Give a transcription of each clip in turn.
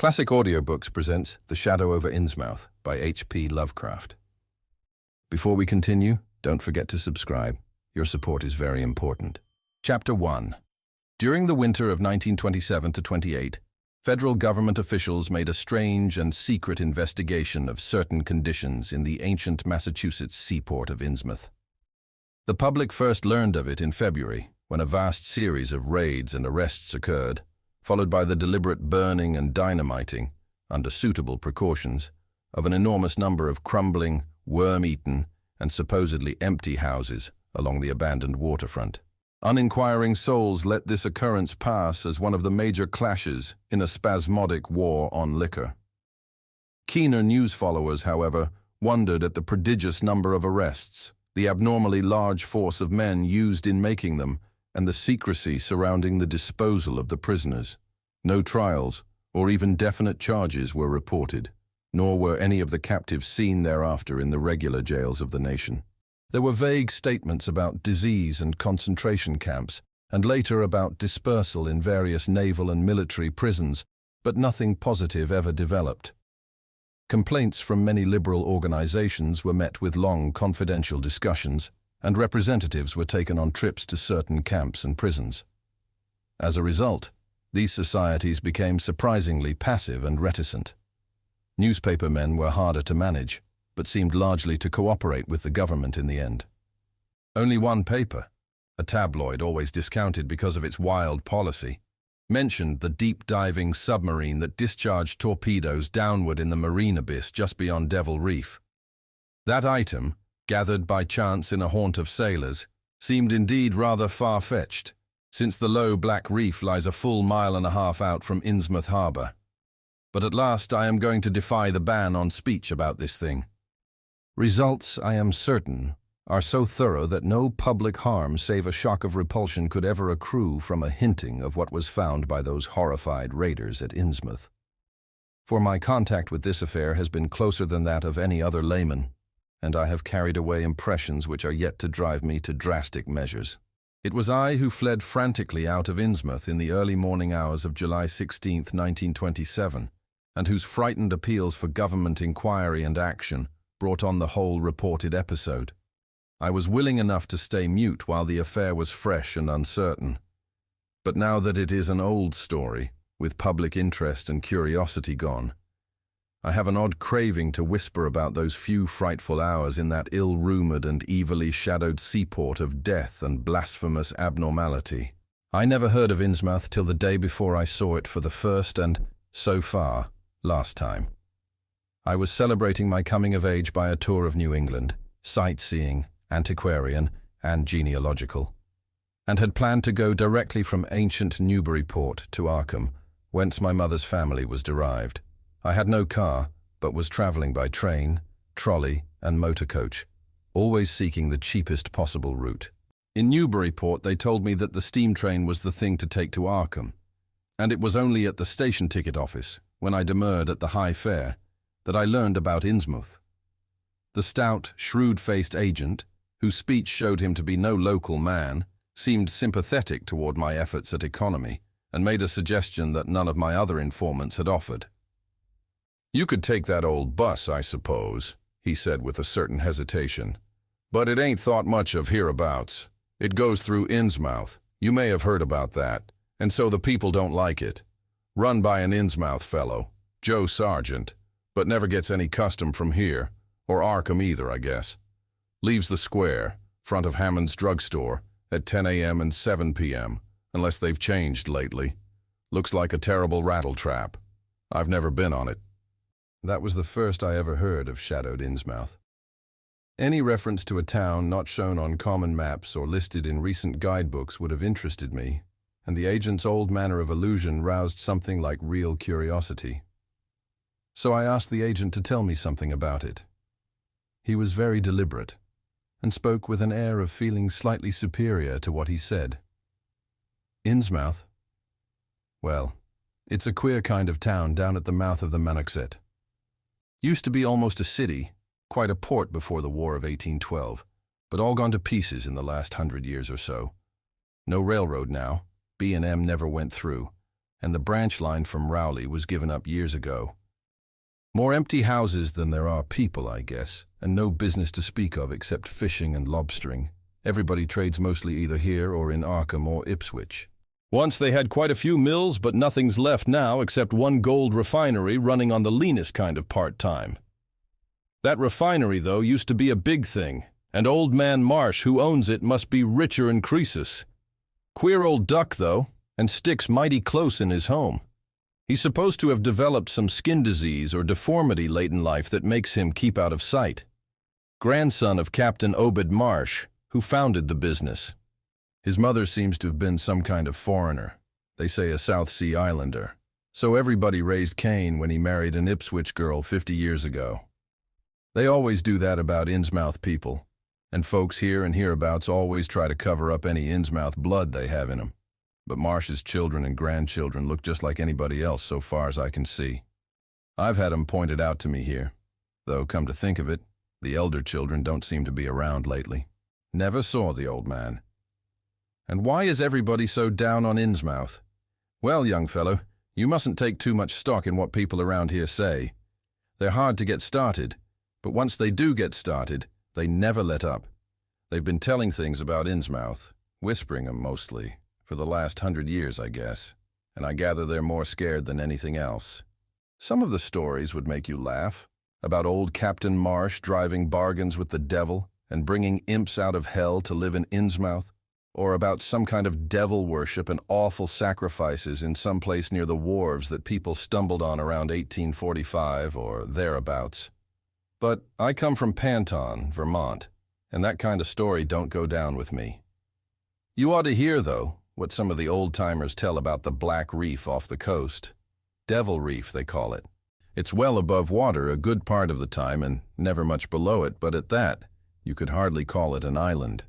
Classic Audiobooks presents The Shadow Over Innsmouth by H.P. Lovecraft. Before we continue, don't forget to subscribe. Your support is very important. Chapter 1. During the winter of 1927 to 28, federal government officials made a strange and secret investigation of certain conditions in the ancient Massachusetts seaport of Innsmouth. The public first learned of it in February, when a vast series of raids and arrests occurred, followed by the deliberate burning and dynamiting, under suitable precautions, of an enormous number of crumbling, worm-eaten, and supposedly empty houses along the abandoned waterfront. Uninquiring souls let this occurrence pass as one of the major clashes in a spasmodic war on liquor. Keener news followers, however, wondered at the prodigious number of arrests, the abnormally large force of men used in making them, and the secrecy surrounding the disposal of the prisoners. No trials, or even definite charges were reported, nor were any of the captives seen thereafter in the regular jails of the nation. There were vague statements about disease and concentration camps, and later about dispersal in various naval and military prisons, but nothing positive ever developed. Complaints from many liberal organizations were met with long confidential discussions, and representatives were taken on trips to certain camps and prisons. As a result, these societies became surprisingly passive and reticent. Newspaper men were harder to manage, but seemed largely to cooperate with the government in the end. Only one paper, a tabloid always discounted because of its wild policy, mentioned the deep-diving submarine that discharged torpedoes downward in the marine abyss just beyond Devil Reef. That item, gathered by chance in a haunt of sailors, seemed indeed rather far-fetched, since the low black reef lies a full mile and a half out from Innsmouth harbour. But at last I am going to defy the ban on speech about this thing. Results, I am certain, are so thorough that no public harm save a shock of repulsion could ever accrue from a hinting of what was found by those horrified raiders at Innsmouth. For my contact with this affair has been closer than that of any other layman, and I have carried away impressions which are yet to drive me to drastic measures. It was I who fled frantically out of Innsmouth in the early morning hours of July 16, 1927, and whose frightened appeals for government inquiry and action brought on the whole reported episode. I was willing enough to stay mute while the affair was fresh and uncertain. But now that it is an old story, with public interest and curiosity gone, I have an odd craving to whisper about those few frightful hours in that ill-rumored and evilly shadowed seaport of death and blasphemous abnormality. I never heard of Innsmouth till the day before I saw it for the first and, so far, last time. I was celebrating my coming of age by a tour of New England, sightseeing, antiquarian, and genealogical, and had planned to go directly from ancient Newburyport to Arkham, whence my mother's family was derived. I had no car, but was traveling by train, trolley, and motor coach, always seeking the cheapest possible route. In Newburyport, they told me that the steam train was the thing to take to Arkham, and it was only at the station ticket office, when I demurred at the high fare, that I learned about Innsmouth. The stout, shrewd-faced agent, whose speech showed him to be no local man, seemed sympathetic toward my efforts at economy, and made a suggestion that none of my other informants had offered. "You could take that old bus, I suppose," he said with a certain hesitation. "But it ain't thought much of hereabouts. It goes through Innsmouth. You may have heard about that, and so the people don't like it. Run by an Innsmouth fellow, Joe Sargent, but never gets any custom from here, or Arkham either, I guess. Leaves the square, front of Hammond's drugstore, at 10 a.m. and 7 p.m., unless they've changed lately. Looks like a terrible rattletrap. I've never been on it." That was the first I ever heard of shadowed Innsmouth. Any reference to a town not shown on common maps or listed in recent guidebooks would have interested me, and the agent's old manner of allusion roused something like real curiosity. So I asked the agent to tell me something about it. He was very deliberate, and spoke with an air of feeling slightly superior to what he said. "Innsmouth? Well, it's a queer kind of town down at the mouth of the Manoxet. Used to be almost a city, quite a port before the War of 1812, but all gone to pieces in the last 100 years or so. No railroad now, B&M never went through, and the branch line from Rowley was given up years ago. More empty houses than there are people, I guess, and no business to speak of except fishing and lobstering. Everybody trades mostly either here or in Arkham or Ipswich. Once they had quite a few mills, but nothing's left now except one gold refinery running on the leanest kind of part-time. That refinery, though, used to be a big thing, and old man Marsh, who owns it, must be richer in Croesus. Queer old duck, though, and sticks mighty close in his home. He's supposed to have developed some skin disease or deformity late in life that makes him keep out of sight. Grandson of Captain Obed Marsh, who founded the business. His mother seems to have been some kind of foreigner, they say a South Sea Islander. So everybody raised Cain when he married an Ipswich girl 50 years ago. They always do that about Innsmouth people, and folks here and hereabouts always try to cover up any Innsmouth blood they have in them. But Marsh's children and grandchildren look just like anybody else so far as I can see. I've had them pointed out to me here, though come to think of it, the elder children don't seem to be around lately. Never saw the old man. And why is everybody so down on Innsmouth? Well, young fellow, you mustn't take too much stock in what people around here say. They're hard to get started, but once they do get started, they never let up. They've been telling things about Innsmouth, whispering 'em mostly, for the last 100 years, I guess, and I gather they're more scared than anything else. Some of the stories would make you laugh, about old Captain Marsh driving bargains with the devil and bringing imps out of hell to live in Innsmouth, or about some kind of devil worship and awful sacrifices in some place near the wharves that people stumbled on around 1845 or thereabouts. But I come from Panton, Vermont, and that kind of story don't go down with me. You ought to hear, though, what some of the old-timers tell about the Black Reef off the coast. Devil Reef, they call it. It's well above water a good part of the time and never much below it, but at that, you could hardly call it an island.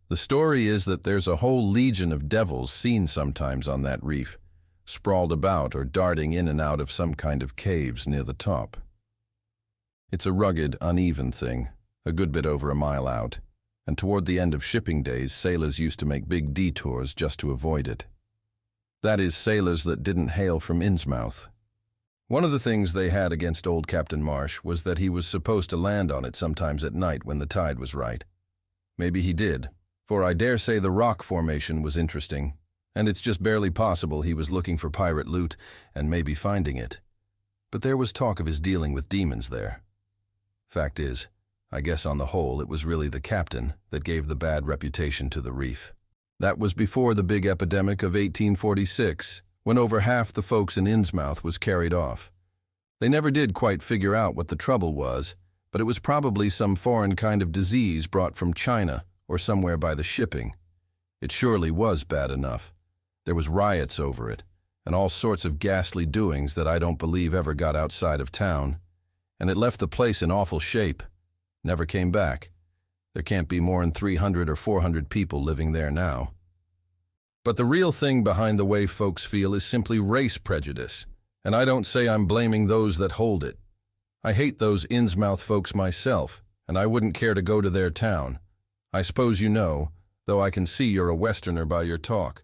The story is that there's a whole legion of devils seen sometimes on that reef, sprawled about or darting in and out of some kind of caves near the top. It's a rugged, uneven thing, a good bit over a mile out, and toward the end of shipping days, sailors used to make big detours just to avoid it. That is, sailors that didn't hail from Innsmouth. One of the things they had against old Captain Marsh was that he was supposed to land on it sometimes at night when the tide was right. Maybe he did, for I dare say the rock formation was interesting, and it's just barely possible he was looking for pirate loot and maybe finding it. But there was talk of his dealing with demons there. Fact is, I guess on the whole it was really the captain that gave the bad reputation to the reef. That was before the big epidemic of 1846, when over half the folks in Innsmouth was carried off. They never did quite figure out what the trouble was, but it was probably some foreign kind of disease brought from China or somewhere by the shipping. It surely was bad enough. There was riots over it, and all sorts of ghastly doings that I don't believe ever got outside of town, and it left the place in awful shape. Never came back. There can't be more than 300 or 400 people living there now. But the real thing behind the way folks feel is simply race prejudice, and I don't say I'm blaming those that hold it. I hate those Innsmouth folks myself, and I wouldn't care to go to their town. I suppose you know, though I can see you're a Westerner by your talk,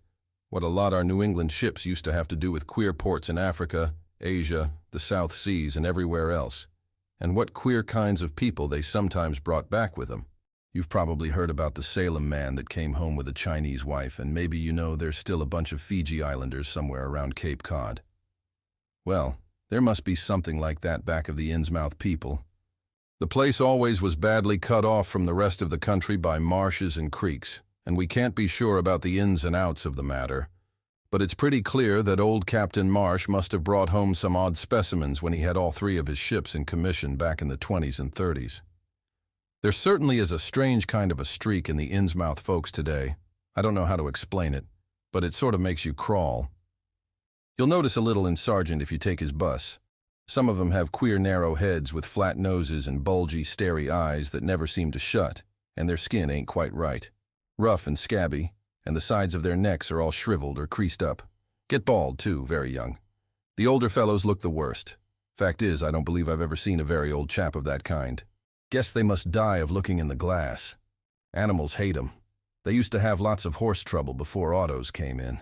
what a lot our New England ships used to have to do with queer ports in Africa, Asia, the South Seas, and everywhere else, and what queer kinds of people they sometimes brought back with them. You've probably heard about the Salem man that came home with a Chinese wife, and maybe you know there's still a bunch of Fiji Islanders somewhere around Cape Cod. Well, there must be something like that back of the Innsmouth people. The place always was badly cut off from the rest of the country by marshes and creeks, and we can't be sure about the ins and outs of the matter. But it's pretty clear that old Captain Marsh must have brought home some odd specimens when he had all 3 of his ships in commission back in the 20s and 30s. There certainly is a strange kind of a streak in the Innsmouth folks today. I don't know how to explain it, but it sort of makes you crawl. You'll notice a little in Sargent if you take his bus. Some of them have queer narrow heads with flat noses and bulgy, starey eyes that never seem to shut, and their skin ain't quite right. Rough and scabby, and the sides of their necks are all shriveled or creased up. Get bald, too, very young. The older fellows look the worst. Fact is, I don't believe I've ever seen a very old chap of that kind. Guess they must die of looking in the glass. Animals hate 'em. They used to have lots of horse trouble before autos came in.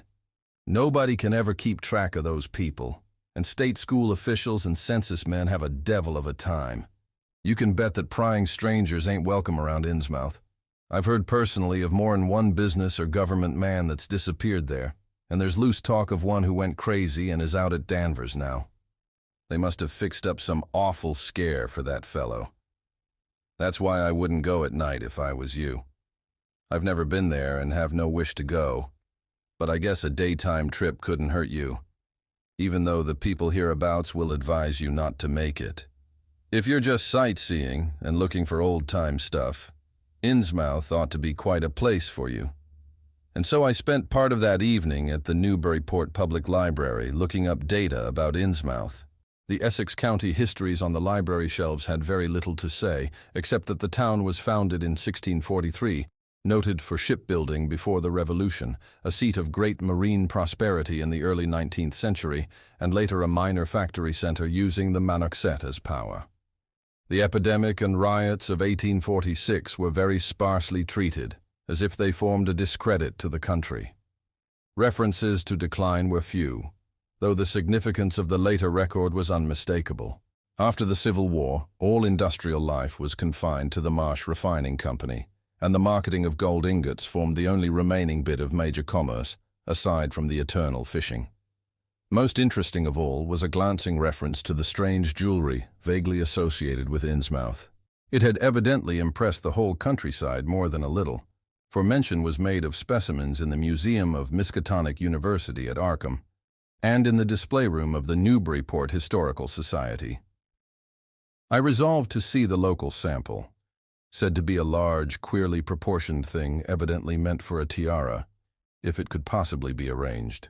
Nobody can ever keep track of those people, and state school officials and census men have a devil of a time. You can bet that prying strangers ain't welcome around Innsmouth. I've heard personally of more than one business or government man that's disappeared there, and there's loose talk of one who went crazy and is out at Danvers now. They must have fixed up some awful scare for that fellow. That's why I wouldn't go at night if I was you. I've never been there and have no wish to go, but I guess a daytime trip couldn't hurt you, even though the people hereabouts will advise you not to make it. If you're just sightseeing and looking for old-time stuff, Innsmouth ought to be quite a place for you. And so I spent part of that evening at the Newburyport Public Library looking up data about Innsmouth. The Essex County histories on the library shelves had very little to say, except that the town was founded in 1643, noted for shipbuilding before the Revolution, a seat of great marine prosperity in the early 19th century, and later a minor factory center using the Manoxet as power. The epidemic and riots of 1846 were very sparsely treated, as if they formed a discredit to the country. References to decline were few, though the significance of the later record was unmistakable. After the Civil War, all industrial life was confined to the Marsh Refining Company, and the marketing of gold ingots formed the only remaining bit of major commerce, aside from the eternal fishing. Most interesting of all was a glancing reference to the strange jewelry vaguely associated with Innsmouth. It had evidently impressed the whole countryside more than a little, for mention was made of specimens in the Museum of Miskatonic University at Arkham, and in the display room of the Newburyport Historical Society. I resolved to see the local sample, said to be a large, queerly proportioned thing evidently meant for a tiara, if it could possibly be arranged.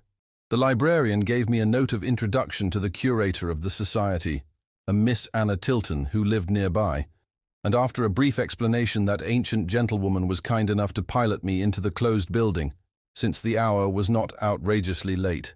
The librarian gave me a note of introduction to the curator of the society, a Miss Anna Tilton who lived nearby, and after a brief explanation that ancient gentlewoman was kind enough to pilot me into the closed building, since the hour was not outrageously late.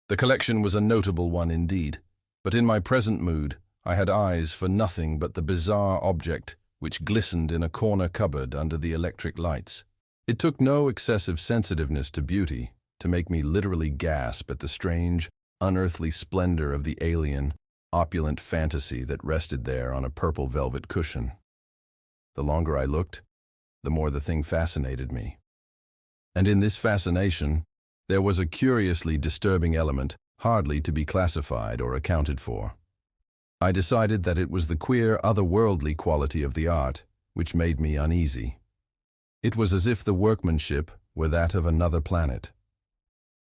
The collection was a notable one indeed, but in my present mood I had eyes for nothing but the bizarre object which glistened in a corner cupboard under the electric lights. It took no excessive sensitiveness to beauty to make me literally gasp at the strange, unearthly splendor of the alien, opulent fantasy that rested there on a purple velvet cushion. The longer I looked, the more the thing fascinated me. And in this fascination, there was a curiously disturbing element hardly to be classified or accounted for. I decided that it was the queer, otherworldly quality of the art which made me uneasy. It was as if the workmanship were that of another planet.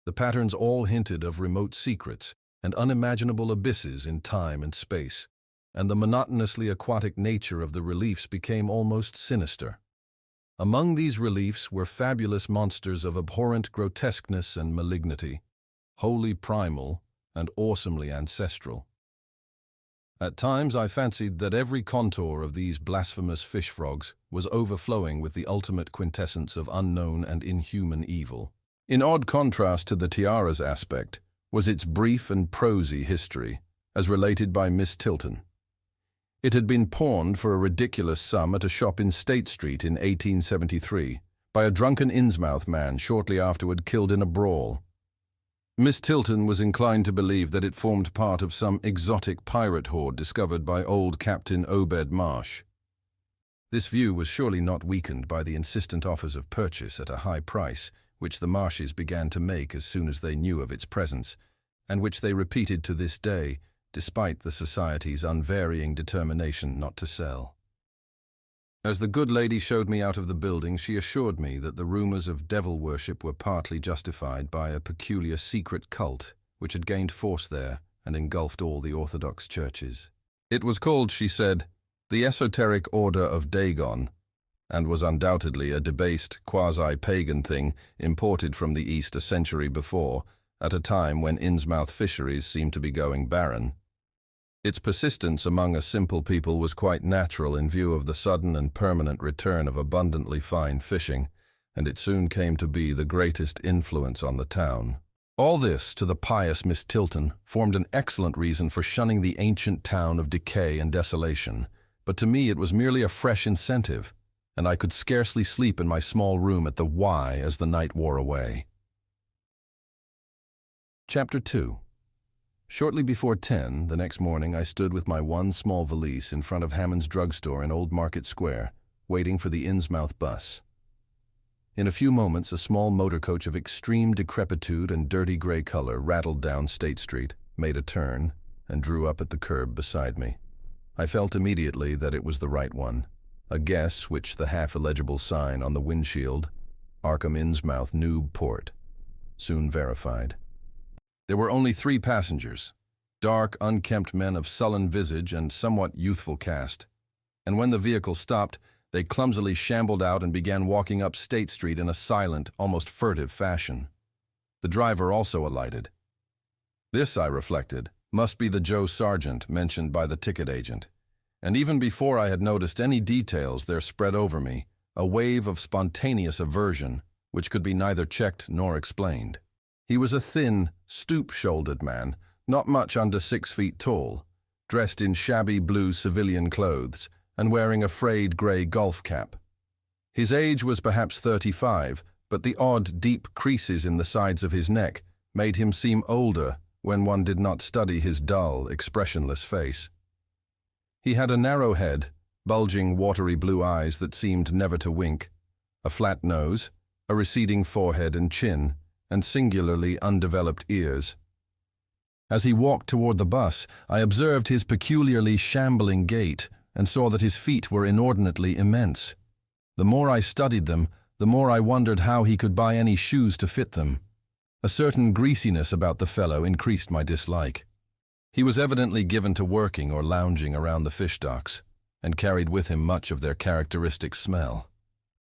The patterns all hinted of remote secrets and unimaginable abysses in time and space, and the monotonously aquatic nature of the reliefs became almost sinister. Among these reliefs were fabulous monsters of abhorrent grotesqueness and malignity, wholly primal and awesomely ancestral. At times I fancied that every contour of these blasphemous fish frogs was overflowing with the ultimate quintessence of unknown and inhuman evil. In odd contrast to the tiara's aspect was its brief and prosy history, as related by Miss Tilton. It had been pawned for a ridiculous sum at a shop in State Street in 1873 by a drunken Innsmouth man shortly afterward killed in a brawl. Miss Tilton was inclined to believe that it formed part of some exotic pirate horde discovered by old Captain Obed Marsh. This view was surely not weakened by the insistent offers of purchase at a high price, which the Marshes began to make as soon as they knew of its presence, and which they repeated to this day, despite the Society's unvarying determination not to sell. As the good lady showed me out of the building, she assured me that the rumors of devil worship were partly justified by a peculiar secret cult which had gained force there and engulfed all the Orthodox churches. It was called, she said, the Esoteric Order of Dagon, and was undoubtedly a debased, quasi-pagan thing imported from the East a century before, at a time when Innsmouth fisheries seemed to be going barren. Its persistence among a simple people was quite natural in view of the sudden and permanent return of abundantly fine fishing, and it soon came to be the greatest influence on the town. All this, to the pious Miss Tilton, formed an excellent reason for shunning the ancient town of decay and desolation, but to me it was merely a fresh incentive, and I could scarcely sleep in my small room at the Y as the night wore away. Chapter 2. Shortly before 10, the next morning, I stood with my one small valise in front of Hammond's drugstore in Old Market Square, waiting for the Innsmouth bus. In a few moments, a small motor coach of extreme decrepitude and dirty gray color rattled down State Street, made a turn, and drew up at the curb beside me. I felt immediately that it was the right one, a guess which the half-illegible sign on the windshield, Arkham Innsmouth Noob Port, soon verified. There were only 3 passengers, dark, unkempt men of sullen visage and somewhat youthful cast, and when the vehicle stopped, they clumsily shambled out and began walking up State Street in a silent, almost furtive fashion. The driver also alighted. This, I reflected, must be the Joe Sargent mentioned by the ticket agent, and even before I had noticed any details there spread over me a wave of spontaneous aversion which could be neither checked nor explained. He was a thin, stoop-shouldered man, not much under 6 feet tall, dressed in shabby blue civilian clothes and wearing a frayed gray golf cap. His age was perhaps 35, but the odd, deep creases in the sides of his neck made him seem older when one did not study his dull, expressionless face. He had a narrow head, bulging, watery blue eyes that seemed never to wink, a flat nose, a receding forehead and chin, and singularly undeveloped ears. As he walked toward the bus, I observed his peculiarly shambling gait and saw that his feet were inordinately immense. The more I studied them, the more I wondered how he could buy any shoes to fit them. A certain greasiness about the fellow increased my dislike. He was evidently given to working or lounging around the fish docks, and carried with him much of their characteristic smell.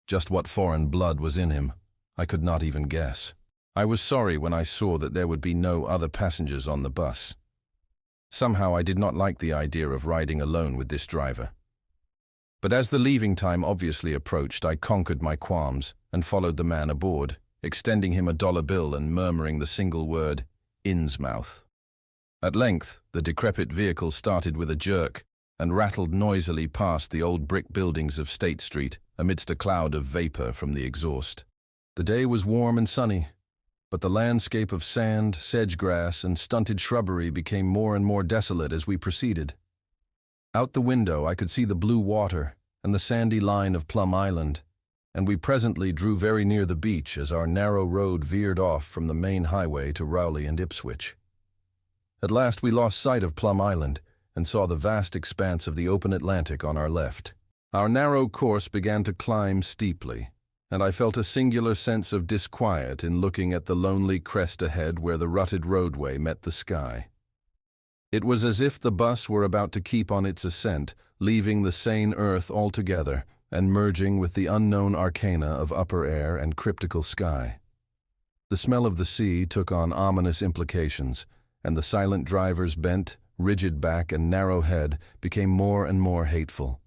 Just what foreign blood was in him, I could not even guess. I was sorry when I saw that there would be no other passengers on the bus. Somehow I did not like the idea of riding alone with this driver. But as the leaving time obviously approached, I conquered my qualms and followed the man aboard, extending him a $1 bill and murmuring the single word, Innsmouth. At length, the decrepit vehicle started with a jerk and rattled noisily past the old brick buildings of State Street amidst a cloud of vapor from the exhaust. The day was warm and sunny, but the landscape of sand, sedge-grass, and stunted shrubbery became more and more desolate as we proceeded. Out the window I could see the blue water and the sandy line of Plum Island, and we presently drew very near the beach as our narrow road veered off from the main highway to Rowley and Ipswich. At last we lost sight of Plum Island and saw the vast expanse of the open Atlantic on our left. Our narrow course began to climb steeply, and I felt a singular sense of disquiet in looking at the lonely crest ahead where the rutted roadway met the sky. It was as if the bus were about to keep on its ascent, leaving the sane earth altogether and merging with the unknown arcana of upper air and cryptical sky. The smell of the sea took on ominous implications, and the silent driver's bent, rigid back and narrow head became more and more hateful.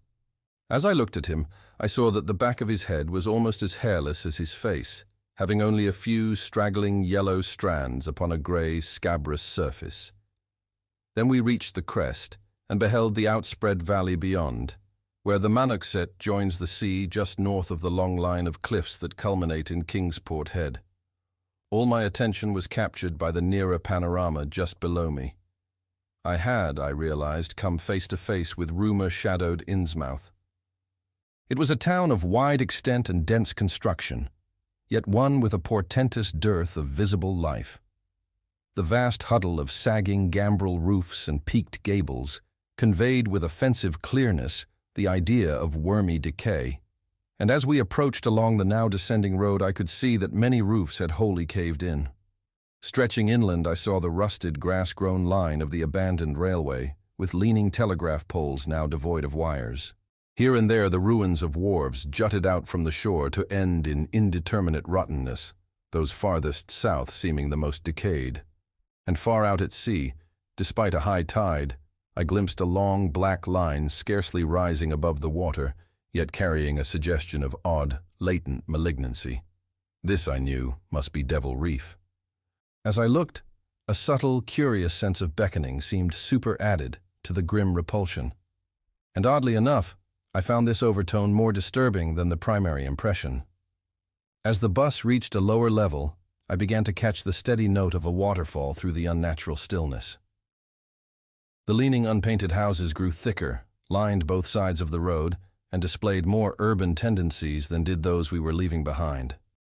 As I looked at him, I saw that the back of his head was almost as hairless as his face, having only a few straggling yellow strands upon a gray, scabrous surface. Then we reached the crest and beheld the outspread valley beyond, where the Manoxet joins the sea just north of the long line of cliffs that culminate in Kingsport Head. All my attention was captured by the nearer panorama just below me. I realized, come face to face with rumor-shadowed Innsmouth. It was a town of wide extent and dense construction, yet one with a portentous dearth of visible life. The vast huddle of sagging gambrel roofs and peaked gables conveyed with offensive clearness the idea of wormy decay, and as we approached along the now descending road I could see that many roofs had wholly caved in. Stretching inland I saw the rusted, grass-grown line of the abandoned railway, with leaning telegraph poles now devoid of wires. Here and there the ruins of wharves jutted out from the shore to end in indeterminate rottenness, those farthest south seeming the most decayed. And far out at sea, despite a high tide, I glimpsed a long black line scarcely rising above the water, yet carrying a suggestion of odd, latent malignancy. This, I knew, must be Devil Reef. As I looked, a subtle, curious sense of beckoning seemed superadded to the grim repulsion. And oddly enough, I found this overtone more disturbing than the primary impression. As the bus reached a lower level, I began to catch the steady note of a waterfall through the unnatural stillness. The leaning unpainted houses grew thicker, lined both sides of the road, and displayed more urban tendencies than did those we were leaving behind.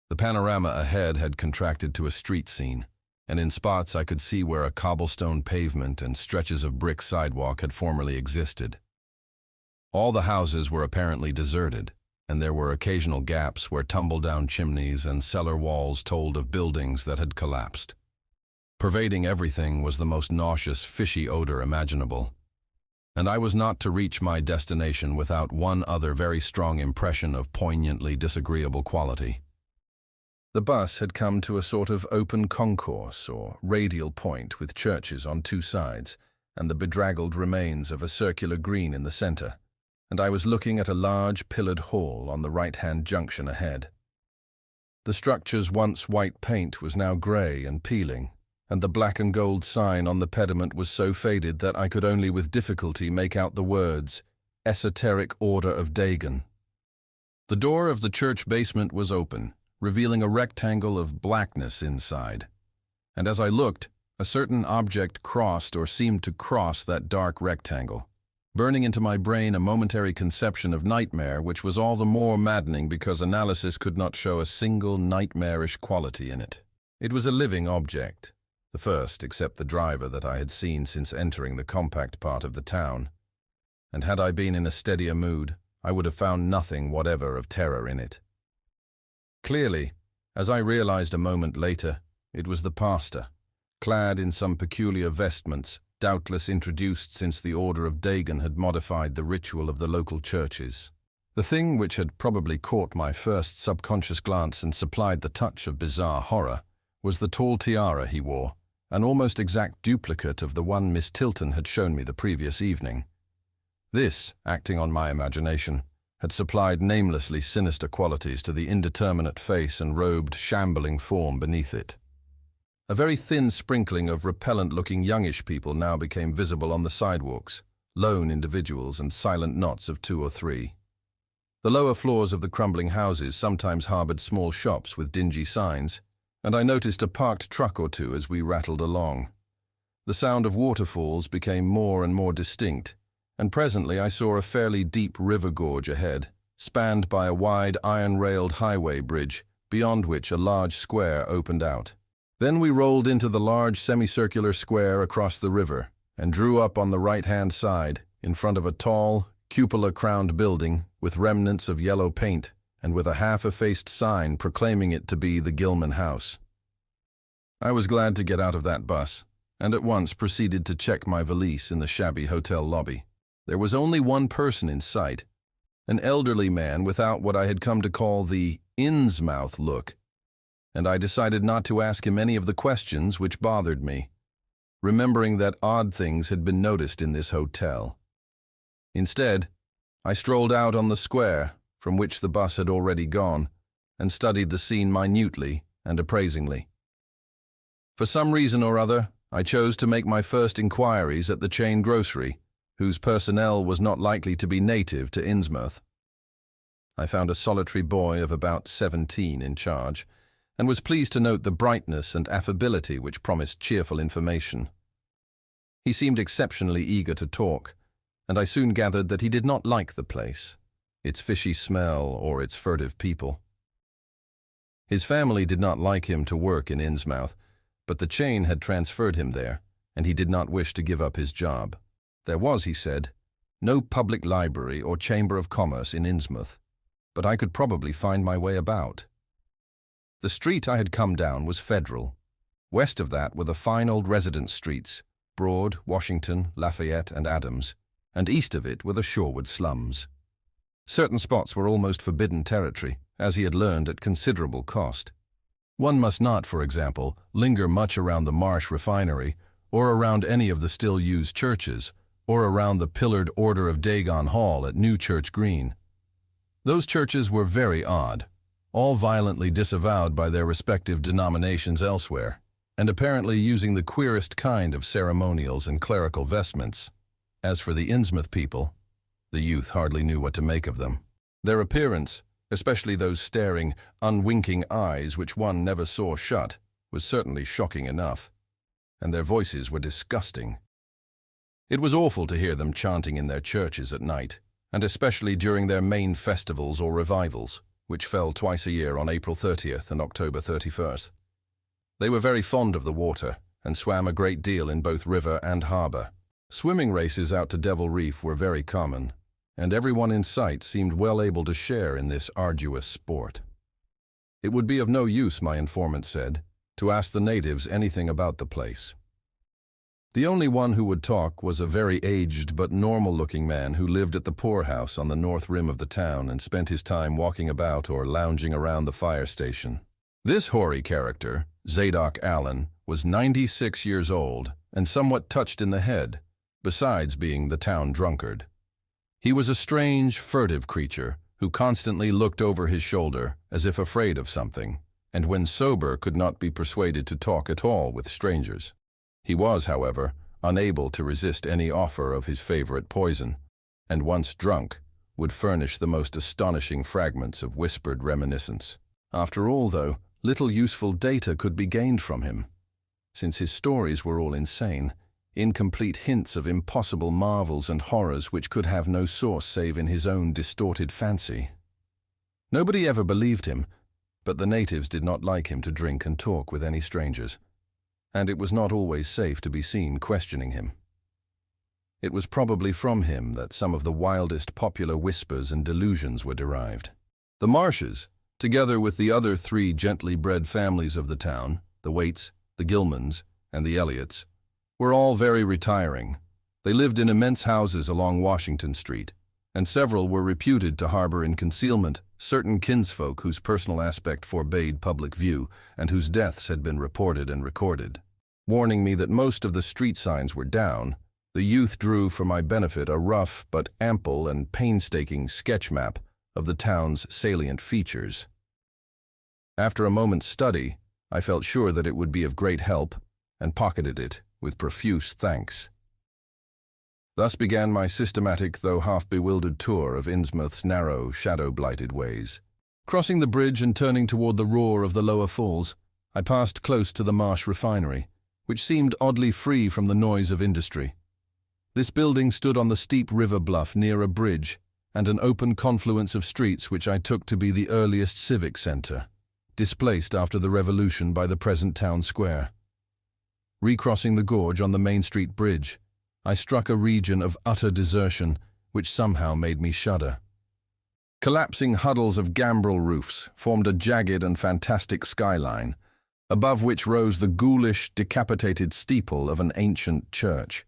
The panorama ahead had contracted to a street scene, and in spots I could see where a cobblestone pavement and stretches of brick sidewalk had formerly existed. All the houses were apparently deserted, and there were occasional gaps where tumble-down chimneys and cellar walls told of buildings that had collapsed. Pervading everything was the most nauseous, fishy odor imaginable, and I was not to reach my destination without one other very strong impression of poignantly disagreeable quality. The bus had come to a sort of open concourse or radial point with churches on two sides and the bedraggled remains of a circular green in the center, and I was looking at a large pillared hall on the right-hand junction ahead. The structure's once white paint was now grey and peeling, and the black and gold sign on the pediment was so faded that I could only with difficulty make out the words, Esoteric Order of Dagon. The door of the church basement was open, revealing a rectangle of blackness inside, and as I looked, a certain object crossed or seemed to cross that dark rectangle, burning into my brain a momentary conception of nightmare which was all the more maddening because analysis could not show a single nightmarish quality in it. It was a living object, the first except the driver that I had seen since entering the compact part of the town, and had I been in a steadier mood, I would have found nothing whatever of terror in it. Clearly, as I realized a moment later, it was the pastor, clad in some peculiar vestments, doubtless introduced since the Order of Dagon had modified the ritual of the local churches. The thing which had probably caught my first subconscious glance and supplied the touch of bizarre horror was the tall tiara he wore, an almost exact duplicate of the one Miss Tilton had shown me the previous evening. This, acting on my imagination, had supplied namelessly sinister qualities to the indeterminate face and robed, shambling form beneath it. A very thin sprinkling of repellent-looking youngish people now became visible on the sidewalks, lone individuals and silent knots of 2 or 3. The lower floors of the crumbling houses sometimes harbored small shops with dingy signs, and I noticed a parked truck or two as we rattled along. The sound of waterfalls became more and more distinct, and presently I saw a fairly deep river gorge ahead, spanned by a wide iron-railed highway bridge, beyond which a large square opened out. Then we rolled into the large semicircular square across the river and drew up on the right-hand side in front of a tall, cupola-crowned building with remnants of yellow paint and with a half-effaced sign proclaiming it to be the Gilman House. I was glad to get out of that bus, and at once proceeded to check my valise in the shabby hotel lobby. There was only one person in sight, an elderly man without what I had come to call the Innsmouth look, and I decided not to ask him any of the questions which bothered me, remembering that odd things had been noticed in this hotel. Instead, I strolled out on the square, from which the bus had already gone, and studied the scene minutely and appraisingly. For some reason or other, I chose to make my first inquiries at the chain grocery, whose personnel was not likely to be native to Innsmouth. I found a solitary boy of about 17 in charge, and was pleased to note the brightness and affability which promised cheerful information. He seemed exceptionally eager to talk, and I soon gathered that he did not like the place, its fishy smell or its furtive people. His family did not like him to work in Innsmouth, but the chain had transferred him there, and he did not wish to give up his job. There was, he said, no public library or chamber of commerce in Innsmouth, but I could probably find my way about. The street I had come down was Federal. West of that were the fine old residence streets, Broad, Washington, Lafayette, and Adams, and east of it were the shoreward slums. Certain spots were almost forbidden territory, as he had learned at considerable cost. One must not, for example, linger much around the Marsh refinery, or around any of the still-used churches, or around the pillared Order of Dagon Hall at New Church Green. Those churches were very odd, all violently disavowed by their respective denominations elsewhere, and apparently using the queerest kind of ceremonials and clerical vestments. As for the Innsmouth people, the youth hardly knew what to make of them. Their appearance, especially those staring, unwinking eyes which one never saw shut, was certainly shocking enough, and their voices were disgusting. It was awful to hear them chanting in their churches at night, and especially during their main festivals or revivals, which fell twice a year on April 30th and October 31st. They were very fond of the water, and swam a great deal in both river and harbour. Swimming races out to Devil Reef were very common, and everyone in sight seemed well able to share in this arduous sport. It would be of no use, my informant said, to ask the natives anything about the place. The only one who would talk was a very aged but normal-looking man who lived at the poorhouse on the north rim of the town and spent his time walking about or lounging around the fire station. This hoary character, Zadok Allen, was 96 years old and somewhat touched in the head, besides being the town drunkard. He was a strange, furtive creature who constantly looked over his shoulder as if afraid of something, and when sober could not be persuaded to talk at all with strangers. He was, however, unable to resist any offer of his favorite poison, and once drunk, would furnish the most astonishing fragments of whispered reminiscence. After all, though, little useful data could be gained from him, since his stories were all insane, incomplete hints of impossible marvels and horrors which could have no source save in his own distorted fancy. Nobody ever believed him, but the natives did not like him to drink and talk with any strangers, and it was not always safe to be seen questioning him. It was probably from him that some of the wildest popular whispers and delusions were derived. The Marshes, together with the other 3 gently bred families of the town, the Waits, the Gilmans, and the Elliots, were all very retiring. They lived in immense houses along Washington Street, and several were reputed to harbor in concealment certain kinsfolk whose personal aspect forbade public view and whose deaths had been reported and recorded. Warning me that most of the street signs were down, the youth drew for my benefit a rough but ample and painstaking sketch map of the town's salient features. After a moment's study, I felt sure that it would be of great help, and pocketed it with profuse thanks. Thus began my systematic though half-bewildered tour of Innsmouth's narrow, shadow-blighted ways. Crossing the bridge and turning toward the roar of the lower falls, I passed close to the Marsh refinery, which seemed oddly free from the noise of industry. This building stood on the steep river bluff near a bridge and an open confluence of streets which I took to be the earliest civic center, displaced after the revolution by the present town square. Recrossing the gorge on the Main Street Bridge, I struck a region of utter desertion which somehow made me shudder. Collapsing huddles of gambrel roofs formed a jagged and fantastic skyline, above which rose the ghoulish, decapitated steeple of an ancient church.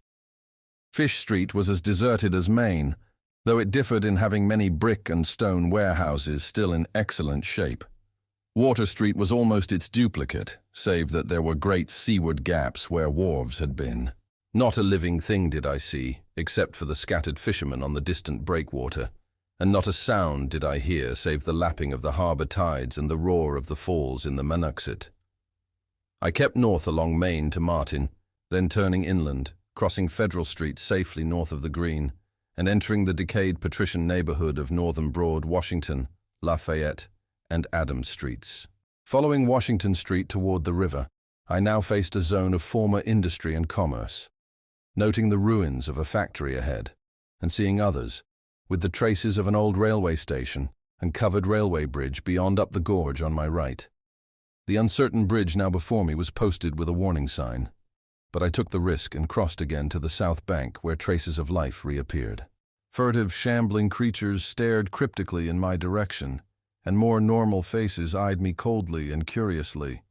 Fish Street was as deserted as Main, though it differed in having many brick and stone warehouses still in excellent shape. Water Street was almost its duplicate, save that there were great seaward gaps where wharves had been. Not a living thing did I see, except for the scattered fishermen on the distant breakwater, and not a sound did I hear save the lapping of the harbour tides and the roar of the falls in the Manuxet. I kept north along Main to Martin, then turning inland, crossing Federal Street safely north of the Green, and entering the decayed patrician neighborhood of Northern Broad, Washington, Lafayette, and Adams Streets. Following Washington Street toward the river, I now faced a zone of former industry and commerce, noting the ruins of a factory ahead, and seeing others, with the traces of an old railway station and covered railway bridge beyond up the gorge on my right. The uncertain bridge now before me was posted with a warning sign, but I took the risk and crossed again to the south bank where traces of life reappeared. Furtive, shambling creatures stared cryptically in my direction, and more normal faces eyed me coldly and curiously.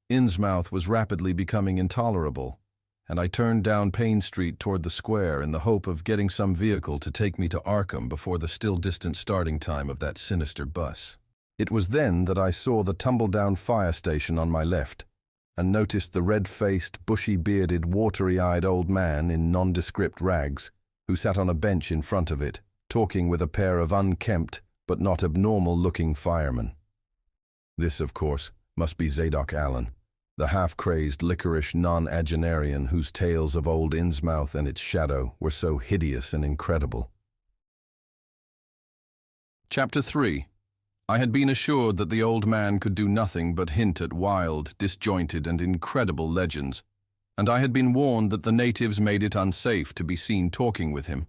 Innsmouth was rapidly becoming intolerable, and I turned down Payne Street toward the square in the hope of getting some vehicle to take me to Arkham before the still distant starting time of that sinister bus. It was then that I saw the tumble-down fire station on my left, and noticed the red-faced, bushy-bearded, watery-eyed old man in nondescript rags, who sat on a bench in front of it, talking with a pair of unkempt but not abnormal-looking firemen. This, of course, must be Zadok Allen, the half-crazed, liquorish nonagenarian whose tales of old Innsmouth and its shadow were so hideous and incredible. Chapter 3. I had been assured that the old man could do nothing but hint at wild, disjointed, and incredible legends, and I had been warned that the natives made it unsafe to be seen talking with him.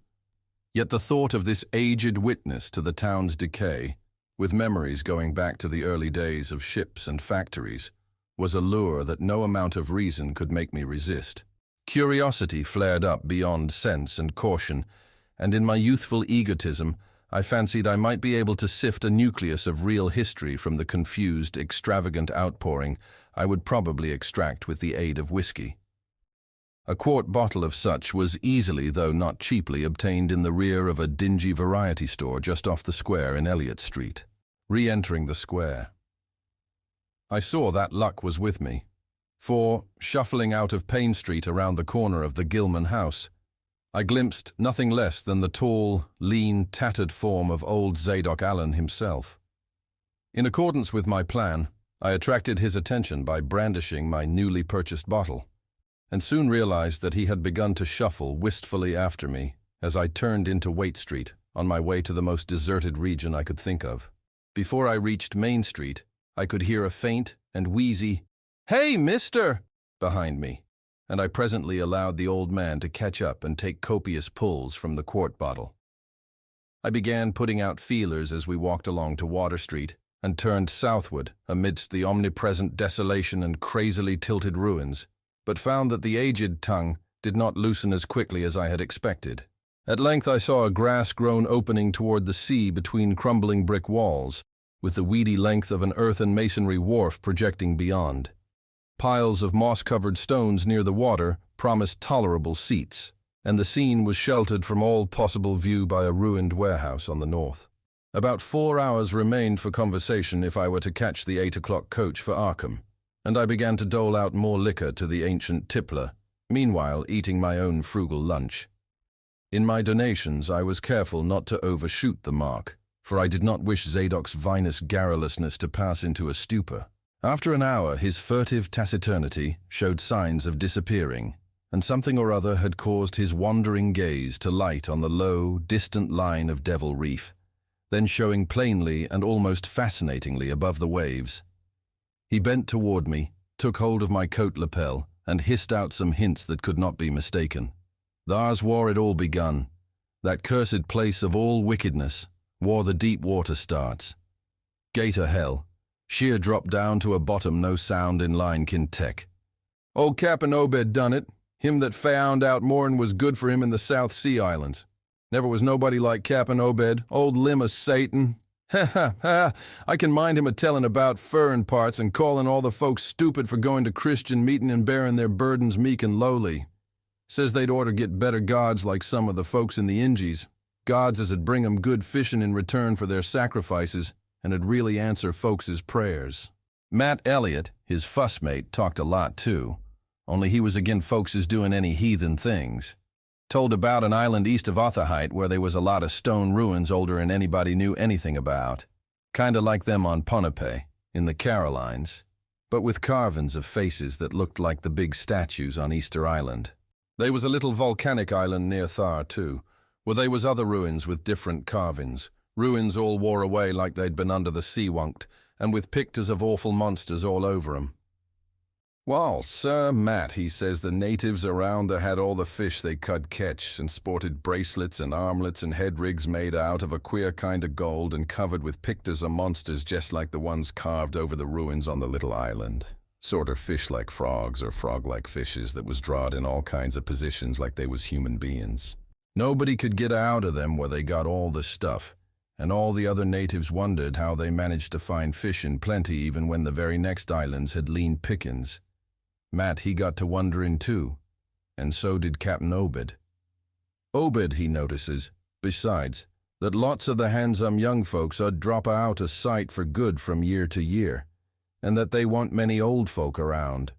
Yet the thought of this aged witness to the town's decay, with memories going back to the early days of ships and factories, was a lure that no amount of reason could make me resist. Curiosity flared up beyond sense and caution, and in my youthful egotism, I fancied I might be able to sift a nucleus of real history from the confused, extravagant outpouring I would probably extract with the aid of whiskey. A quart bottle of such was easily, though not cheaply, obtained in the rear of a dingy variety store just off the square in Elliott Street. Re-entering the square, I saw that luck was with me, for, shuffling out of Payne Street around the corner of the Gilman house, I glimpsed nothing less than the tall, lean, tattered form of old Zadok Allen himself. In accordance with my plan, I attracted his attention by brandishing my newly purchased bottle, and soon realized that he had begun to shuffle wistfully after me as I turned into Waite Street on my way to the most deserted region I could think of. Before I reached Main Street, I could hear a faint and wheezy, "Hey, mister!" behind me, and I presently allowed the old man to catch up and take copious pulls from the quart bottle. I began putting out feelers as we walked along to Water Street and turned southward amidst the omnipresent desolation and crazily tilted ruins, but found that the aged tongue did not loosen as quickly as I had expected. At length I saw a grass-grown opening toward the sea between crumbling brick walls, with the weedy length of an earthen masonry wharf projecting beyond. Piles of moss-covered stones near the water promised tolerable seats, and the scene was sheltered from all possible view by a ruined warehouse on the north. About 4 hours remained for conversation if I were to catch the 8 o'clock coach for Arkham, and I began to dole out more liquor to the ancient tippler, meanwhile eating my own frugal lunch. In my donations, I was careful not to overshoot the mark, for I did not wish Zadok's vinous garrulousness to pass into a stupor. After an hour, his furtive taciturnity showed signs of disappearing, and something or other had caused his wandering gaze to light on the low, distant line of Devil Reef, then showing plainly and almost fascinatingly above the waves. He bent toward me, took hold of my coat lapel, and hissed out some hints that could not be mistaken. Thars war it all begun. That cursed place of all wickedness, where the deep water starts. Gate o' hell, sheer drop down to a bottom no sound in line kin tech. Old Captain Obed done it, him that found out more'n was good for him in the South Sea Islands. Never was nobody like Captain Obed, old limb o' Satan. Ha ha ha, I can mind him a-tellin' about furrin' parts and callin' all the folks stupid for going to Christian meetin' and bearin' their burdens meek and lowly. Says they'd orter get better gods like some of the folks in the Ingies, gods as'd bring 'em good fishin' in return for their sacrifices and 'd really answer folks' prayers. Matt Elliott, his fussmate, talked a lot too, only he was agin folks' doin' any heathen things. Told about an island east of Otaheite where they was a lot of stone ruins older'n anybody knew anything about. Kinda like them on Ponape, in the Carolines, but with carvin's of faces that looked like the big statues on Easter Island. They was a little volcanic island near Thar, too, where they was other ruins with different carvings, ruins all wore away like they'd been under the sea wonkt, and with pictures of awful monsters all over 'em. Well, Sir Matt, he says the natives around there had all the fish they could catch and sported bracelets and armlets and head rigs made out of a queer kind of gold and covered with pictures of monsters just like the ones carved over the ruins on the little island. Sorter fish like frogs or frog-like fishes that was drawed in all kinds of positions like they was human beings. Nobody could get out of them where they got all the stuff, and all the other natives wondered how they managed to find fish in plenty even when the very next islands had lean pickings. Matt, he got to wondering too, and so did Captain Obed. Obed, he notices, besides, that lots of the handsome young folks 'ud drop out of sight for good from year to year, and that they want many old folk around.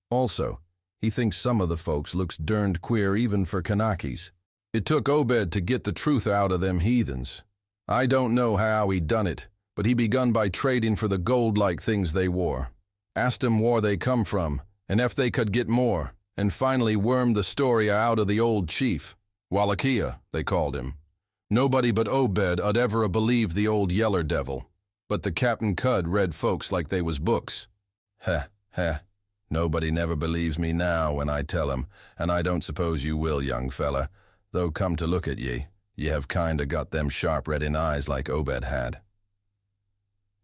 Also, he thinks some of the folks looks derned queer even for Kanakis. It took Obed to get the truth out of them heathens. I don't know how he done it, but he begun by trading for the gold-like things they wore. Asked 'em where they come from, and if they could get more, and finally wormed the story out of the old chief. Wallachia, they called him. Nobody but Obed 'ud ever believe the old yeller devil. But the Captain Cud read folks like they was books. Heh, heh. Nobody never believes me now when I tell 'em, and I don't suppose you will, young fella, though come to look at ye have kinda got them sharp redding eyes like Obed had.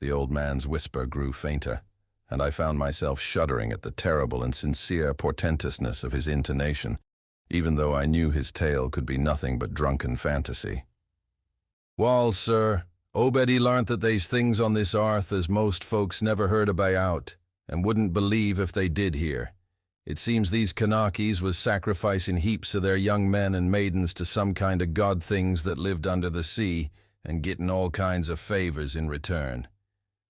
The old man's whisper grew fainter, and I found myself shuddering at the terrible and sincere portentousness of his intonation, even though I knew his tale could be nothing but drunken fantasy. "Wall, sir, Obed he learnt that they's things on this arth as most folks never heard about, and wouldn't believe if they did hear. It seems these Kanakis was sacrificing heaps of their young men and maidens to some kind of god things that lived under the sea, and getting all kinds of favors in return.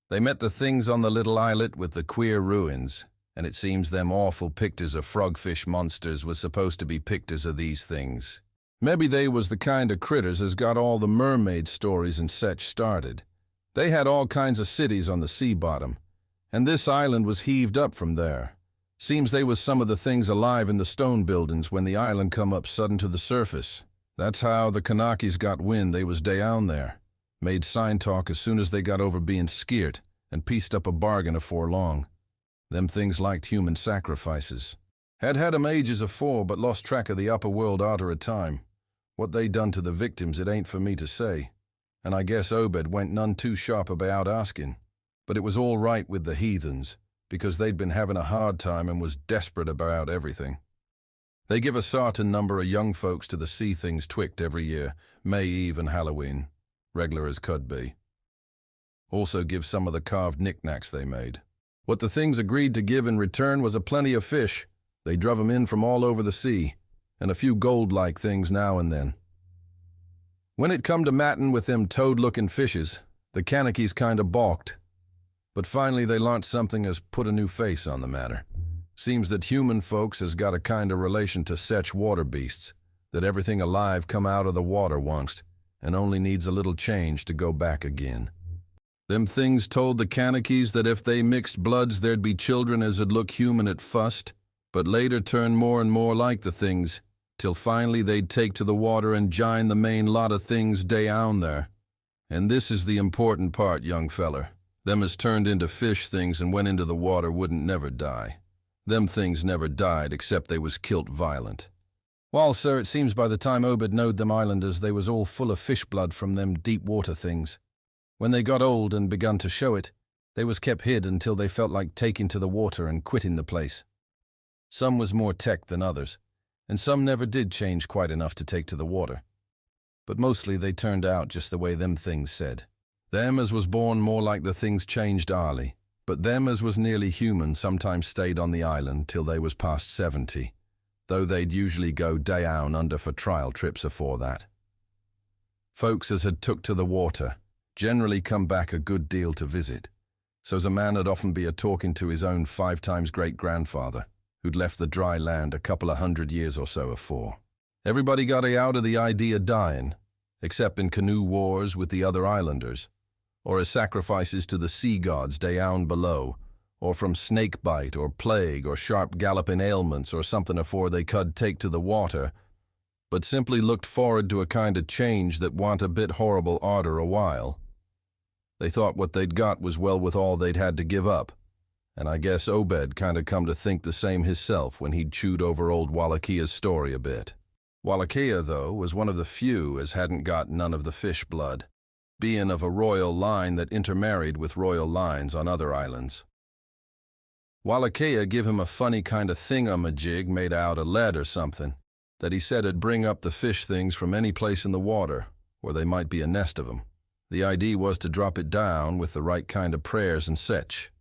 They met the things on the little islet with the queer ruins, and it seems them awful pictures of frogfish monsters was supposed to be pictures of these things. Maybe they was the kind of critters as got all the mermaid stories and such started. They had all kinds of cities on the sea bottom, and this island was heaved up from there. Seems they was some of the things alive in the stone buildings when the island come up sudden to the surface. That's how the Kanakis got wind they was down there. Made sign talk as soon as they got over being skeert, and pieced up a bargain afore long. Them things liked human sacrifices. Had 'em ages afore, but lost track of the upper world arter a time. What they done to the victims it ain't for me to say, and I guess Obed went none too sharp about asking. But it was all right with the heathens, because they'd been having a hard time and was desperate about everything. They give a sartain number of young folks to the sea things twict every year, May Eve and Halloween, reg'lar as could be. Also give some of the carved knickknacks they made. What the things agreed to give in return was a plenty of fish. They druv 'em in from all over the sea, and a few gold-like things now and then. When it come to mattin' with them toad-looking fishes, the Kanakis kinda balked. But finally they learnt something as put a new face on the matter. Seems that human folks has got a kind of relation to sech water beasts, that everything alive come out of the water onct, and only needs a little change to go back again. Them things told the Kanakis that if they mixed bloods there'd be children as 'ud look human at fust, but later turn more and more like the things, till finally they'd take to the water and jine the main lot of things down there. And this is the important part, young feller. Them as turned into fish things and went into the water wouldn't never die. Them things never died except they was kilt violent. Wall, sir, it seems by the time Obed knowed them islanders they was all full of fish blood from them deep water things. When they got old and begun to show it, they was kept hid until they felt like taking to the water and quitting the place. Some was more tech than others, and some never did change quite enough to take to the water. But mostly they turned out just the way them things said. Them as was born more like the things changed early, but them as was nearly human sometimes stayed on the island till they was past 70, though they'd usually go down under for trial trips afore that. Folks as had took to the water generally come back a good deal to visit, so's a man 'ud often be a-talking to his own 5 times great-grandfather, who'd left the dry land a couple of 100 years or so afore. Everybody got out of the idea of dying, except in canoe wars with the other islanders, or as sacrifices to the sea gods down below, or from snake bite or plague or sharp galloping ailments or something afore they could take to the water, but simply looked forward to a kind of change that wa'n't a bit horrible arter a while. They thought what they'd got was well with all they'd had to give up, and I guess Obed kinda come to think the same hisself when he'd chewed over old Wallacheia's story a bit. Wallachia, though, was one of the few as hadn't got none of the fish blood, being of a royal line that intermarried with royal lines on other islands. Wallachia give him a funny kind of thingamajig made out of lead or something, that he said 'ud bring up the fish things from any place in the water, where they might be a nest of 'em. The idea was to drop it down with the right kind of prayers and sech.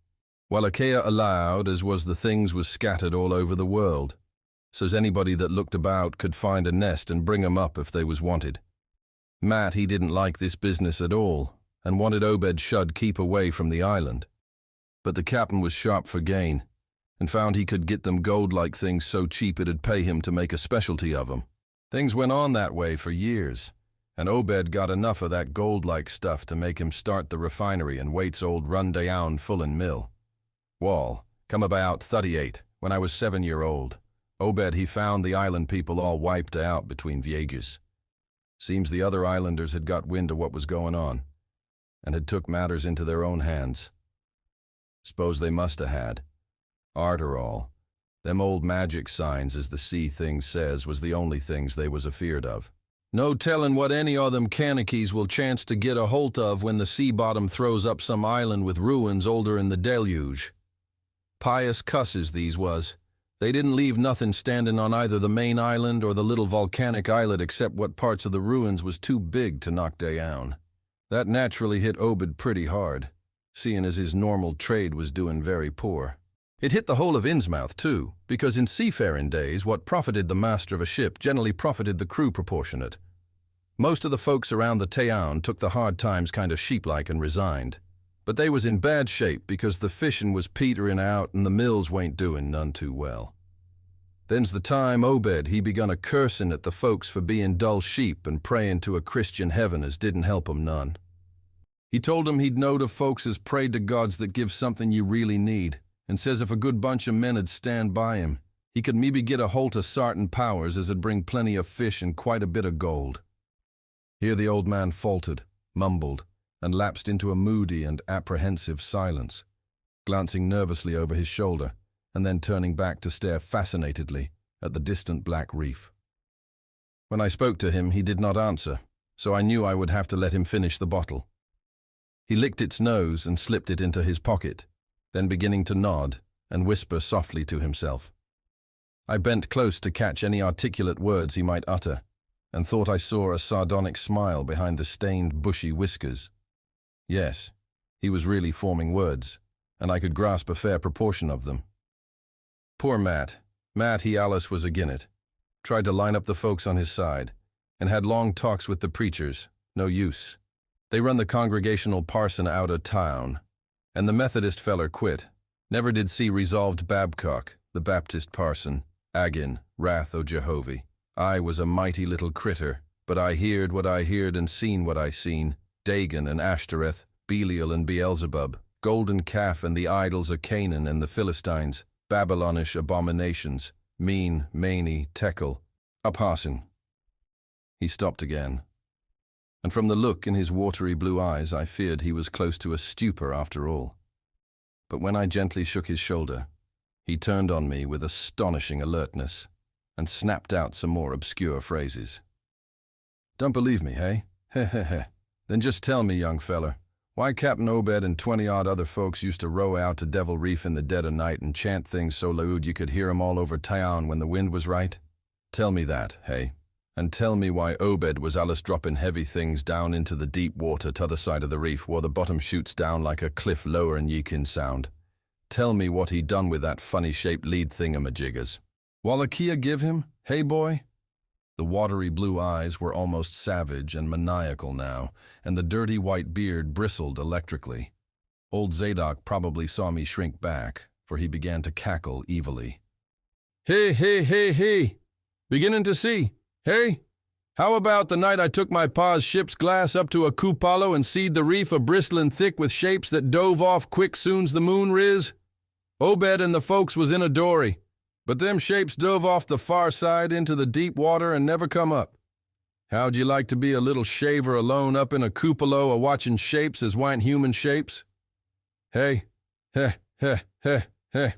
Wallachia allowed as was the things was scattered all over the world, so's anybody that looked about could find a nest and bring 'em up if they was wanted. Matt, he didn't like this business at all, and wanted Obed Shud keep away from the island. But the captain was sharp for gain, and found he could get them gold-like things so cheap it'd pay him to make a specialty of 'em. Things went on that way for years, and Obed got enough of that gold-like stuff to make him start the refinery in Waite's old run-down Fullen Mill. Wall, come about 38, when I was 7-year-old. Obed he found the island people all wiped out between voyages. Seems the other islanders had got wind of what was going on. and had took matters into their own hands. Suppose they must 'a' had. Arter all, them old magic signs, as the sea thing says, was the only things they was afeard of. No tellin' what any o' them canakies will chance to get a holt of when the sea bottom throws up some island with ruins older'n the deluge. Pious cusses these was. They didn't leave nothing standing on either the main island or the little volcanic islet except what parts of the ruins was too big to knock down. That naturally hit Obed pretty hard, seeing as his normal trade was doing very poor. It hit the whole of Innsmouth, too, because in seafaring days, what profited the master of a ship generally profited the crew proportionate. Most of the folks around the town took the hard times kind of sheep-like and resigned. But they was in bad shape because the fishin' was peterin' out and the mills wain't doin' none too well. Then's the time Obed he begun a-cursin' at the folks for bein' dull sheep and prayin' to a Christian heaven as didn't help 'em none. He told 'em he'd knowed of folks as prayed to gods that give something you really need, and says if a good bunch of men'd stand by him, he could maybe get a holt of sartin powers as'd bring plenty of fish and quite a bit of gold. Here the old man faltered, mumbled, and lapsed into a moody and apprehensive silence, glancing nervously over his shoulder, and then turning back to stare fascinatedly at the distant black reef. When I spoke to him, he did not answer, so I knew I would have to let him finish the bottle. He licked its nose and slipped it into his pocket, then beginning to nod and whisper softly to himself. I bent close to catch any articulate words he might utter, and thought I saw a sardonic smile behind the stained, bushy whiskers. Yes, he was really forming words, and I could grasp a fair proportion of them. Poor Matt. Matt, he allus was agin it. Tried to line up the folks on his side, and had long talks with the preachers. No use. They run the congregational parson out of town, and the Methodist feller quit. Never did see resolved Babcock, the Baptist parson, agin, wrath o' Jehovah. I was a mighty little critter, but I heard what I heard and seen what I seen. Dagon and Ashtoreth, Belial and Beelzebub, golden calf and the idols of Canaan and the Philistines, Babylonish abominations, mean, maney, Tekel, a parson. He stopped again, and from the look in his watery blue eyes I feared he was close to a stupor after all. But when I gently shook his shoulder, he turned on me with astonishing alertness and snapped out some more obscure phrases. Don't believe me, hey? Heh heh heh. Then just tell me, young feller, why Captain Obed and 20-odd other folks used to row out to Devil Reef in the dead of night and chant things so loud you could hear 'em all over town when the wind was right? Tell me that, hey? And tell me why Obed was allus dropping heavy things down into the deep water t'other side of the reef where the bottom shoots down like a cliff lower'n ye can sound. Tell me what he done with that funny-shaped lead thingamajiggers. Wallachia give him, hey boy? The watery blue eyes were almost savage and maniacal now, and the dirty white beard bristled electrically. Old Zadok probably saw me shrink back, for he began to cackle evilly. Hey, hey, hey, hey! Beginning to see, hey? How about the night I took my pa's ship's glass up to a cupola and seed the reef a-bristling thick with shapes that dove off quick soon's the moon riz? Obed and the folks was in a dory, but them shapes dove off the far side into the deep water and never come up. How'd you like to be a little shaver alone up in a cupola a-watching shapes as wa'n't human shapes? Hey, heh, heh, heh, heh.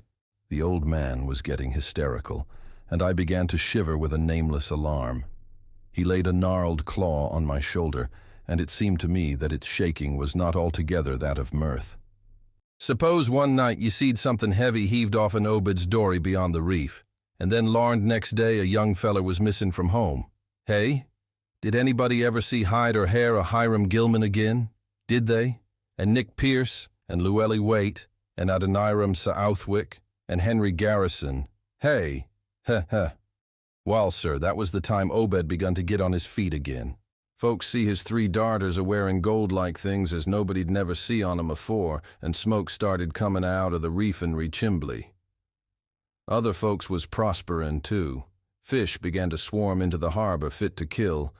The old man was getting hysterical, and I began to shiver with a nameless alarm. He laid a gnarled claw on my shoulder, and it seemed to me that its shaking was not altogether that of mirth. Suppose one night you seed something heavy heaved off an Obed's dory beyond the reef, and then larned next day a young feller was missing from home. Hey? Did anybody ever see hide or hair of Hiram Gilman again? Did they? And Nick Pierce, and Llewellyn Waite, and Adoniram Southwick, and Henry Garrison? Hey? Heh heh. Well, sir, that was the time Obed begun to get on his feet again. Folks see his 3 darters a-wearing gold-like things as nobody'd never see on 'em afore, and smoke started comin' out of the reefenry chimbly. Other folks was prosperin', too. Fish began to swarm into the harbor fit to kill,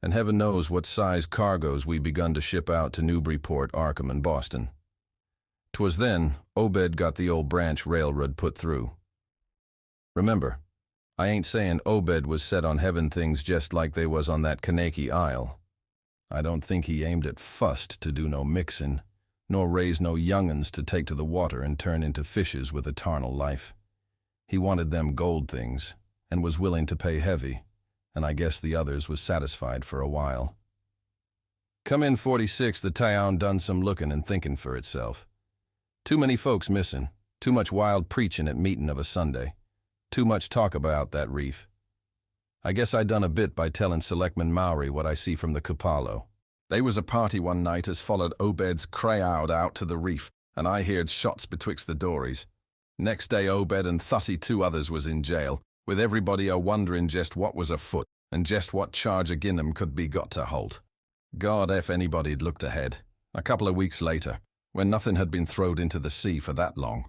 and heaven knows what size cargoes we begun to ship out to Newburyport, Arkham, and Boston. 'Twas then Obed got the old branch railroad put through. Remember, I ain't sayin' Obed was set on heaven things just like they was on that Kanaki Isle. I don't think he aimed at fust to do no mixin', nor raise no young'uns to take to the water and turn into fishes with eternal life. He wanted them gold things, and was willing to pay heavy, and I guess the others was satisfied for a while. Come in 46, the town done some lookin' and thinkin' for itself. Too many folks missin', too much wild preachin' at meetin' of a Sunday, too much talk about that reef. I guess I done a bit by tellin' Selectman Mowry what I see from the Cupalo. They was a party one night as followed Obed's crowd out to the reef, and I heard shots betwixt the dories. Next day Obed and 32 others was in jail, with everybody a-wonderin' jest what was afoot, and jest what charge agin 'em could be got to halt. God, if anybody'd looked ahead. A couple of weeks later, when nothing had been throwed into the sea for that long,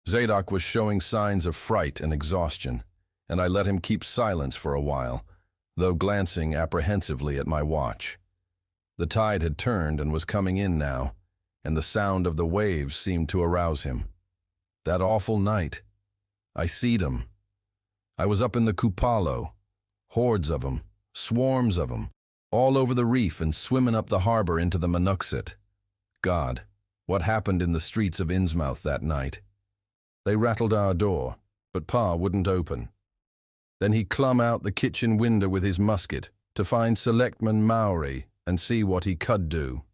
Zadok was showing signs of fright and exhaustion, and I let him keep silence for a while, though glancing apprehensively at my watch. The tide had turned and was coming in now, and the sound of the waves seemed to arouse him. That awful night, I seed 'em. I was up in the Cupalo, hordes of 'em, swarms of 'em, all over the reef and swimming up the harbor into the Manuxet. God, what happened in the streets of Innsmouth that night? They rattled our door, but Pa wouldn't open. Then he clumb out the kitchen window with his musket to find Selectman Mowry and see what he could do.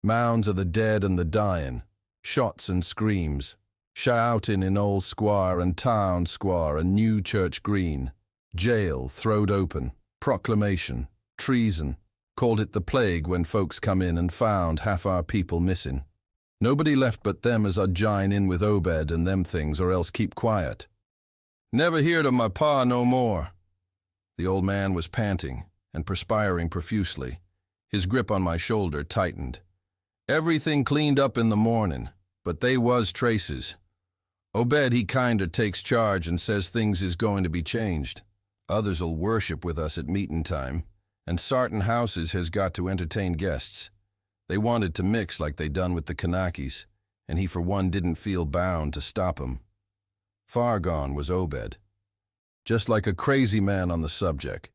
Mounds of the dead and the dyin', shots and screams, shoutin' in Old Square and Town Square and New Church Green, jail throwed open, proclamation, treason, called it the plague when folks come in and found half our people missin'. Nobody left but them as I'd jine in with Obed and them things or else keep quiet. Never heard of my pa no more. The old man was panting and perspiring profusely. His grip on my shoulder tightened. Everything cleaned up in the mornin', but they was traces. Obed he kinder takes charge and says things is going to be changed. Others'll worship with us at meetin' time, and sartin houses has got to entertain guests. They wanted to mix like they done with the Kanakis, and he for one didn't feel bound to stop 'em. Far gone was Obed, just like a crazy man on the subject.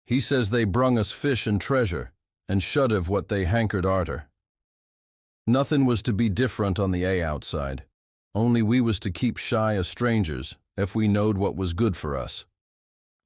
He says they brung us fish and treasure, and should have what they hankered arter. Nothing was to be different on the A outside, only we was to keep shy o' strangers if we knowed what was good for us.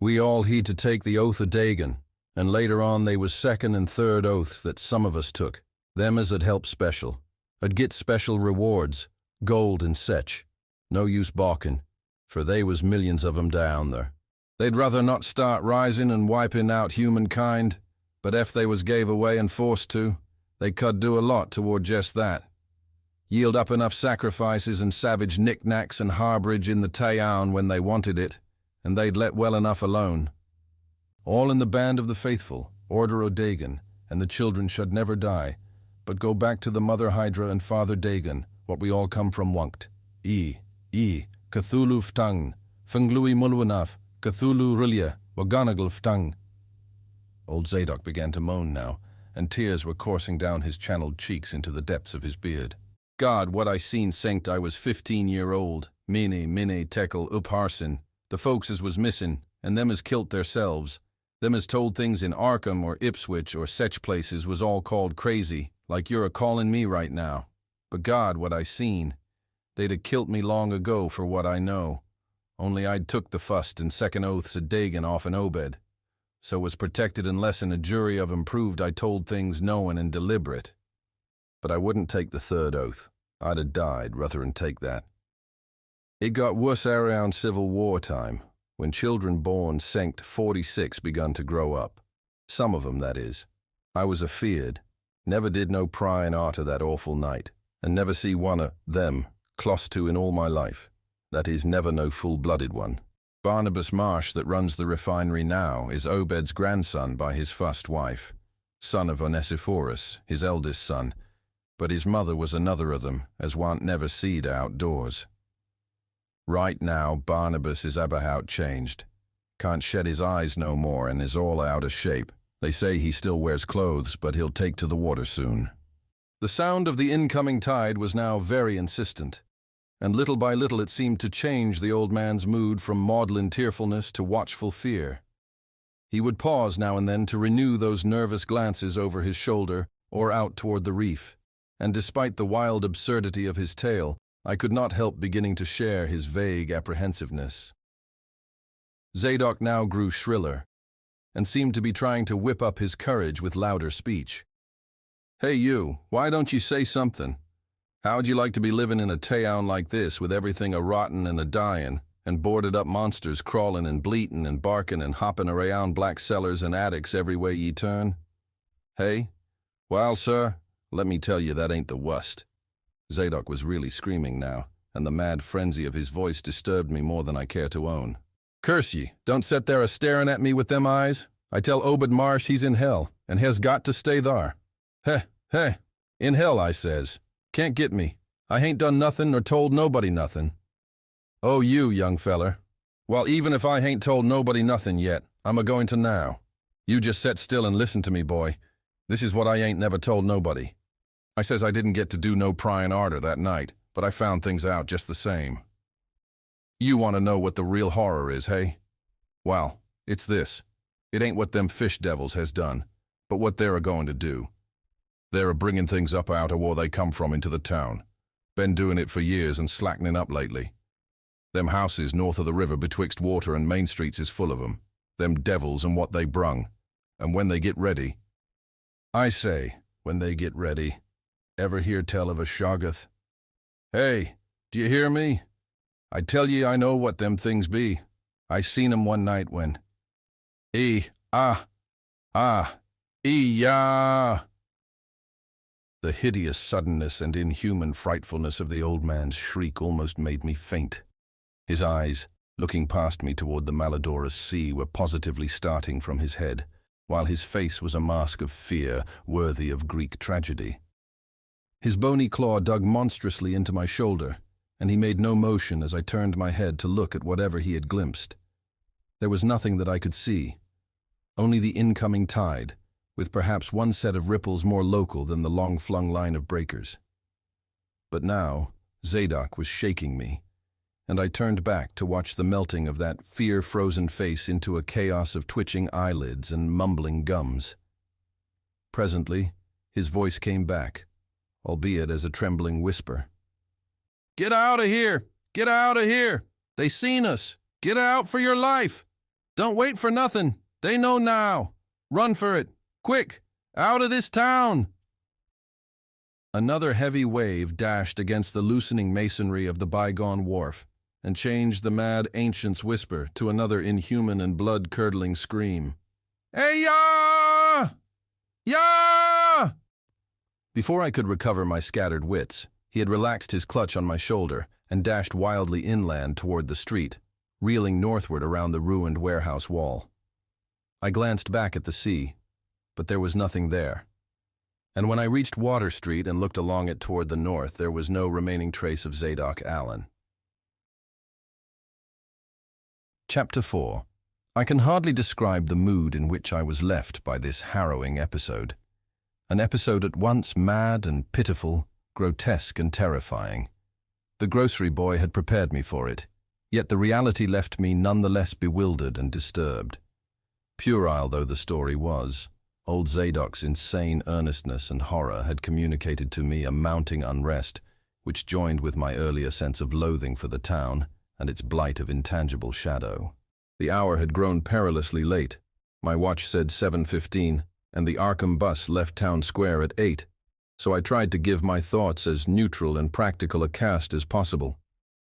We all hed to take the oath o' Dagon, and later on they was second and third oaths that some of us took, them as 'ud help special, 'ud get special rewards, gold and sech. No use balkin', for they was millions of 'em down there. They'd rather not start rising and wiping out humankind, but if they was gave away and forced to, they could do a lot toward just that. Yield up enough sacrifices and savage knickknacks and harborage in the town when they wanted it, and they'd let well enough alone. All in the band of the faithful, order o' Dagon, and the children should never die, but go back to the mother Hydra and father Dagon, what we all come from wunkt. Cthulhu ftang, Funglui mulwanaf, Cthulhu rilya, Waganagal ftang. Old Zadok began to moan now, and tears were coursing down his channeled cheeks into the depths of his beard. God, what I seen sankt I was 15-year-old, mene tekel upharsin, the folks as was missin', and them as kilt theirselves. Them as told things in Arkham or Ipswich or sech places was all called crazy, like you're a-callin' me right now. But God, what I seen. They'd a-kilt me long ago for what I know. Only I'd took the fust and second oaths of Dagon off an Obed. So was protected unless in a jury of 'em proved I told things knowin' and deliberate. But I wouldn't take the third oath. I'd a died ruther'n take that. It got worse around Civil War time, when children born sankt 46 begun to grow up. Some of 'em, that is. I was afeard. Never did no pryin' arter that awful night, and never see one o' them close to in all my life. That is, never no full-blooded one. Barnabas Marsh that runs the refinery now is Obed's grandson by his first wife, son of Onesiphorus, his eldest son, but his mother was another of them, as wa'n't never seed outdoors. Right now, Barnabas is about changed. Can't shed his eyes no more and is all out of shape. They say he still wears clothes, but he'll take to the water soon. The sound of the incoming tide was now very insistent, and little by little it seemed to change the old man's mood from maudlin tearfulness to watchful fear. He would pause now and then to renew those nervous glances over his shoulder or out toward the reef, and despite the wild absurdity of his tale, I could not help beginning to share his vague apprehensiveness. Zadok now grew shriller, and seemed to be trying to whip up his courage with louder speech. "Hey you, why don't you say something? How'd you like to be living in a town like this with everything a-rottin' and a-dyin', and boarded-up monsters crawlin' and bleatin' and barkin' and hoppin' around black cellars and attics every way ye turn? Hey? Well, sir, let me tell you that ain't the wust." Zadok was really screaming now, and the mad frenzy of his voice disturbed me more than I care to own. "Curse ye, don't set there a-staring at me with them eyes. I tell Obed Marsh he's in hell, and has got to stay thar. Heh, in hell, I says. Can't get me. I hain't done nothing nor told nobody nothing." "Oh, you, young feller. Well, even if I hain't told nobody nothing yet, I'm a-going to now. You just set still and listen to me, boy. This is what I ain't never told nobody. I says I didn't get to do no pryin' arter that night, but I found things out just the same. You want to know what the real horror is, hey? Well, it's this. It ain't what them fish devils has done, but what they're a-going to do. They're a-bringin' things up out of where they come from into the town. Been doing it for years and slackening up lately. Them houses north of the river betwixt Water and Main Streets is full of 'em. Them devils and what they brung. And when they get ready... I say, when they get ready. Ever hear tell of a Shoggoth? Hey, do you hear me? I tell ye I know what them things be. I seen 'em one night when... ya. The hideous suddenness and inhuman frightfulness of the old man's shriek almost made me faint. His eyes, looking past me toward the malodorous sea, were positively starting from his head, while his face was a mask of fear worthy of Greek tragedy. His bony claw dug monstrously into my shoulder, and he made no motion as I turned my head to look at whatever he had glimpsed. There was nothing that I could see, only the incoming tide, with perhaps one set of ripples more local than the long-flung line of breakers. But now, Zadok was shaking me, and I turned back to watch the melting of that fear-frozen face into a chaos of twitching eyelids and mumbling gums. Presently, his voice came back, albeit as a trembling whisper. "Get out of here! Get out of here! They seen us! Get out for your life! Don't wait for nothing! They know now! Run for it! Quick! Out of this town!" Another heavy wave dashed against the loosening masonry of the bygone wharf and changed the mad ancient's whisper to another inhuman and blood-curdling scream. "Hey, ya! Ya!" Before I could recover my scattered wits, he had relaxed his clutch on my shoulder and dashed wildly inland toward the street, reeling northward around the ruined warehouse wall. I glanced back at the sea, but there was nothing there. And when I reached Water Street and looked along it toward the north, there was no remaining trace of Zadok Allen. Chapter 4. I can hardly describe the mood in which I was left by this harrowing episode. An episode at once mad and pitiful, grotesque and terrifying. The grocery boy had prepared me for it, yet the reality left me nonetheless bewildered and disturbed. Puerile though the story was, old Zadok's insane earnestness and horror had communicated to me a mounting unrest, which joined with my earlier sense of loathing for the town and its blight of intangible shadow. The hour had grown perilously late. My watch said 7:15, and the Arkham bus left town square at 8, so I tried to give my thoughts as neutral and practical a cast as possible.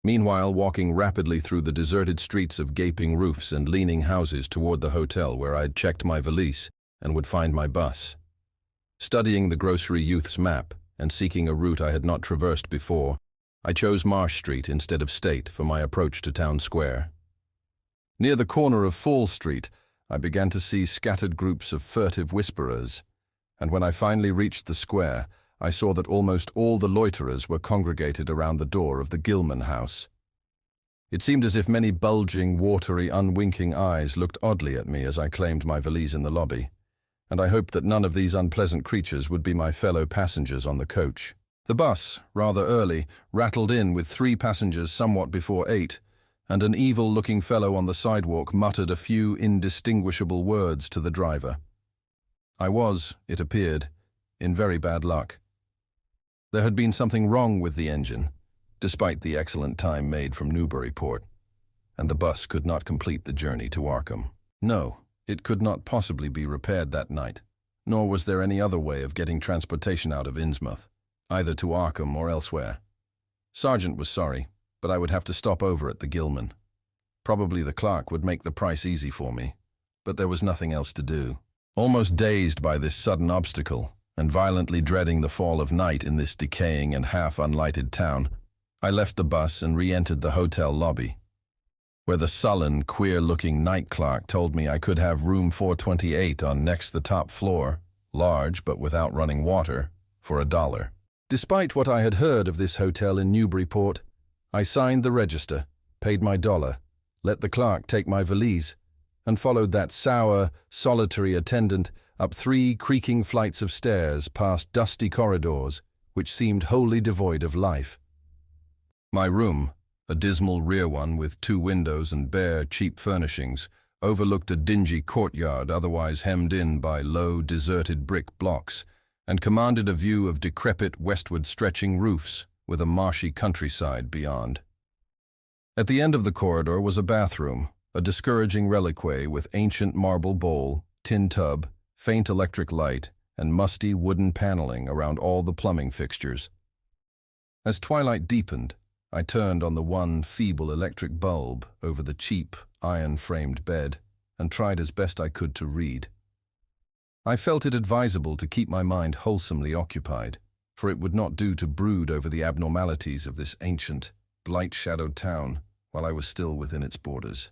Meanwhile, walking rapidly through the deserted streets of gaping roofs and leaning houses toward the hotel where I'd checked my valise and would find my bus. Studying the grocery youth's map and seeking a route I had not traversed before, I chose Marsh Street instead of State for my approach to town square. Near the corner of Fall Street, I began to see scattered groups of furtive whisperers, and when I finally reached the square, I saw that almost all the loiterers were congregated around the door of the Gilman house. It seemed as if many bulging, watery, unwinking eyes looked oddly at me as I claimed my valise in the lobby, and I hoped that none of these unpleasant creatures would be my fellow passengers on the coach. The bus, rather early, rattled in with 3 passengers somewhat before 8, and an evil-looking fellow on the sidewalk muttered a few indistinguishable words to the driver. I was, it appeared, in very bad luck. There had been something wrong with the engine, despite the excellent time made from Newburyport, and the bus could not complete the journey to Arkham. No, it could not possibly be repaired that night, nor was there any other way of getting transportation out of Innsmouth, either to Arkham or elsewhere. Sergeant was sorry, but I would have to stop over at the Gilman. Probably the clerk would make the price easy for me, but there was nothing else to do. Almost dazed by this sudden obstacle, and violently dreading the fall of night in this decaying and half-unlighted town, I left the bus and re-entered the hotel lobby, where the sullen, queer-looking night clerk told me I could have room 428 on next the top floor, large but without running water, for $1. Despite what I had heard of this hotel in Newburyport, I signed the register, paid my $1, let the clerk take my valise, and followed that sour, solitary attendant up 3 creaking flights of stairs past dusty corridors which seemed wholly devoid of life. My room, a dismal rear one with 2 windows and bare, cheap furnishings, overlooked a dingy courtyard otherwise hemmed in by low, deserted brick blocks, and commanded a view of decrepit, westward-stretching roofs with a marshy countryside beyond. At the end of the corridor was a bathroom, a discouraging reliquary with ancient marble bowl, tin tub, faint electric light, and musty wooden paneling around all the plumbing fixtures. As twilight deepened, I turned on the one feeble electric bulb over the cheap, iron-framed bed and tried as best I could to read. I felt it advisable to keep my mind wholesomely occupied, for it would not do to brood over the abnormalities of this ancient, blight-shadowed town while I was still within its borders.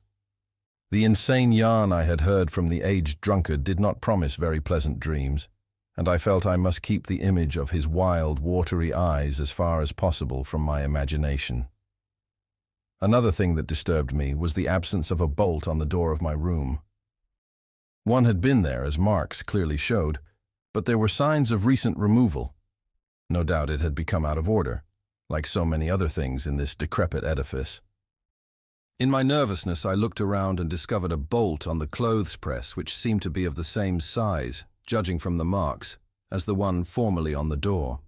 The insane yarn I had heard from the aged drunkard did not promise very pleasant dreams, and I felt I must keep the image of his wild, watery eyes as far as possible from my imagination. Another thing that disturbed me was the absence of a bolt on the door of my room. One had been there, as marks clearly showed, but there were signs of recent removal. No doubt it had become out of order, like so many other things in this decrepit edifice. In my nervousness, I looked around and discovered a bolt on the clothes press which seemed to be of the same size, judging from the marks, as the one formerly on the door.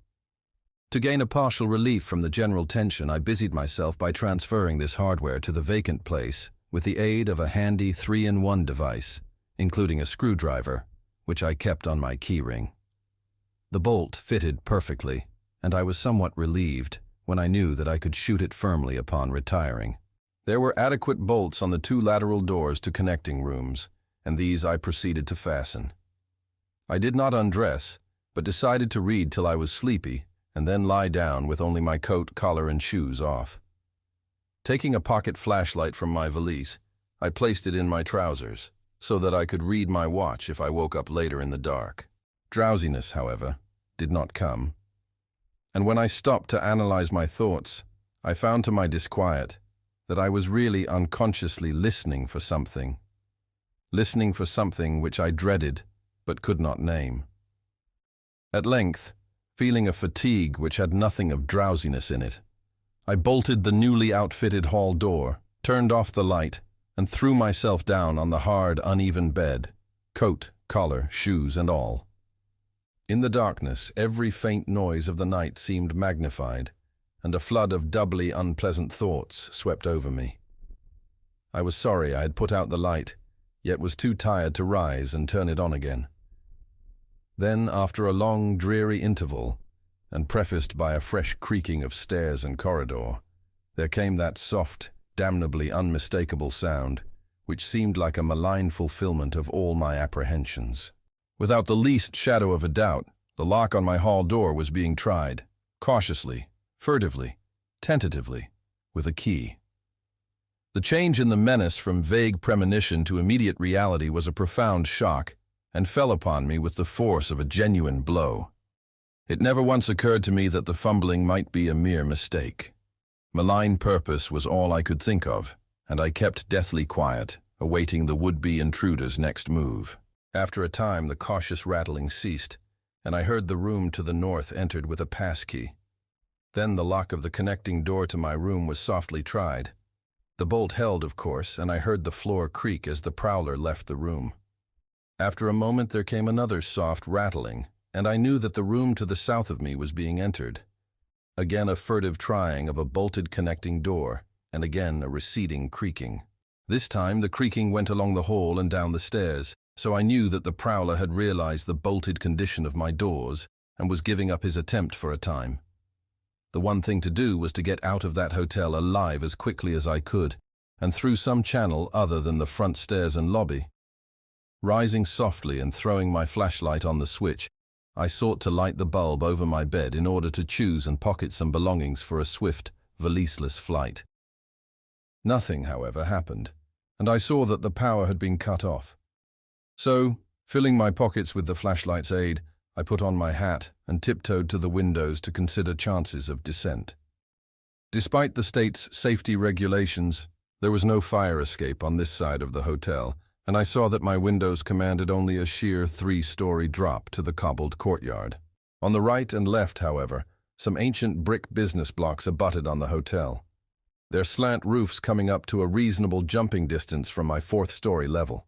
To gain a partial relief from the general tension, I busied myself by transferring this hardware to the vacant place with the aid of a handy 3-in-1 device, including a screwdriver, which I kept on my keyring. The bolt fitted perfectly, and I was somewhat relieved when I knew that I could shoot it firmly upon retiring. There were adequate bolts on the 2 lateral doors to connecting rooms, and these I proceeded to fasten. I did not undress, but decided to read till I was sleepy, and then lie down with only my coat, collar, and shoes off. Taking a pocket flashlight from my valise, I placed it in my trousers, so that I could read my watch if I woke up later in the dark. Drowsiness, however, did not come. And when I stopped to analyze my thoughts, I found to my disquiet that I was really unconsciously listening for something which I dreaded but could not name. At length, feeling a fatigue which had nothing of drowsiness in it, I bolted the newly outfitted hall door, turned off the light, and threw myself down on the hard, uneven bed, coat, collar, shoes, and all. In the darkness, every faint noise of the night seemed magnified, and a flood of doubly unpleasant thoughts swept over me. I was sorry I had put out the light, yet was too tired to rise and turn it on again. Then, after a long, dreary interval, and prefaced by a fresh creaking of stairs and corridor, there came that soft, damnably unmistakable sound, which seemed like a malign fulfillment of all my apprehensions. Without the least shadow of a doubt, the lock on my hall door was being tried, cautiously, furtively, tentatively, with a key. The change in the menace from vague premonition to immediate reality was a profound shock, and fell upon me with the force of a genuine blow. It never once occurred to me that the fumbling might be a mere mistake. Malign purpose was all I could think of, and I kept deathly quiet, awaiting the would-be intruder's next move. After a time, the cautious rattling ceased, and I heard the room to the north entered with a passkey. Then the lock of the connecting door to my room was softly tried. The bolt held, of course, and I heard the floor creak as the prowler left the room. After a moment there came another soft rattling, and I knew that the room to the south of me was being entered. Again a furtive trying of a bolted connecting door, and again a receding creaking. This time the creaking went along the hall and down the stairs, so I knew that the prowler had realized the bolted condition of my doors and was giving up his attempt for a time. The one thing to do was to get out of that hotel alive as quickly as I could, and through some channel other than the front stairs and lobby. Rising softly and throwing my flashlight on the switch, I sought to light the bulb over my bed in order to choose and pocket some belongings for a swift, valiseless flight. Nothing, however, happened, and I saw that the power had been cut off. So, filling my pockets with the flashlight's aid, I put on my hat and tiptoed to the windows to consider chances of descent. Despite the state's safety regulations, there was no fire escape on this side of the hotel, and I saw that my windows commanded only a sheer 3-story drop to the cobbled courtyard. On the right and left, however, some ancient brick business blocks abutted on the hotel, their slant roofs coming up to a reasonable jumping distance from my 4th-story level.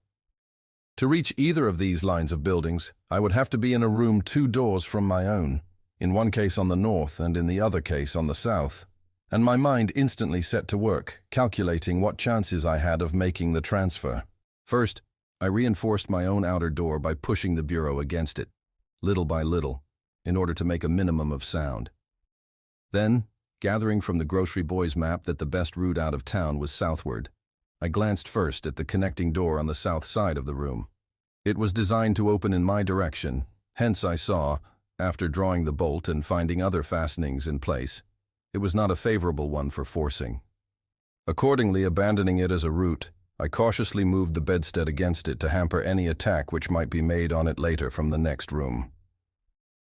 To reach either of these lines of buildings, I would have to be in a room 2 doors from my own, in one case on the north and in the other case on the south, and my mind instantly set to work, calculating what chances I had of making the transfer. First, I reinforced my own outer door by pushing the bureau against it, little by little, in order to make a minimum of sound. Then, gathering from the grocery boy's map that the best route out of town was southward, I glanced first at the connecting door on the south side of the room. It was designed to open in my direction, hence I saw, after drawing the bolt and finding other fastenings in place, it was not a favorable one for forcing. Accordingly, abandoning it as a route, I cautiously moved the bedstead against it to hamper any attack which might be made on it later from the next room.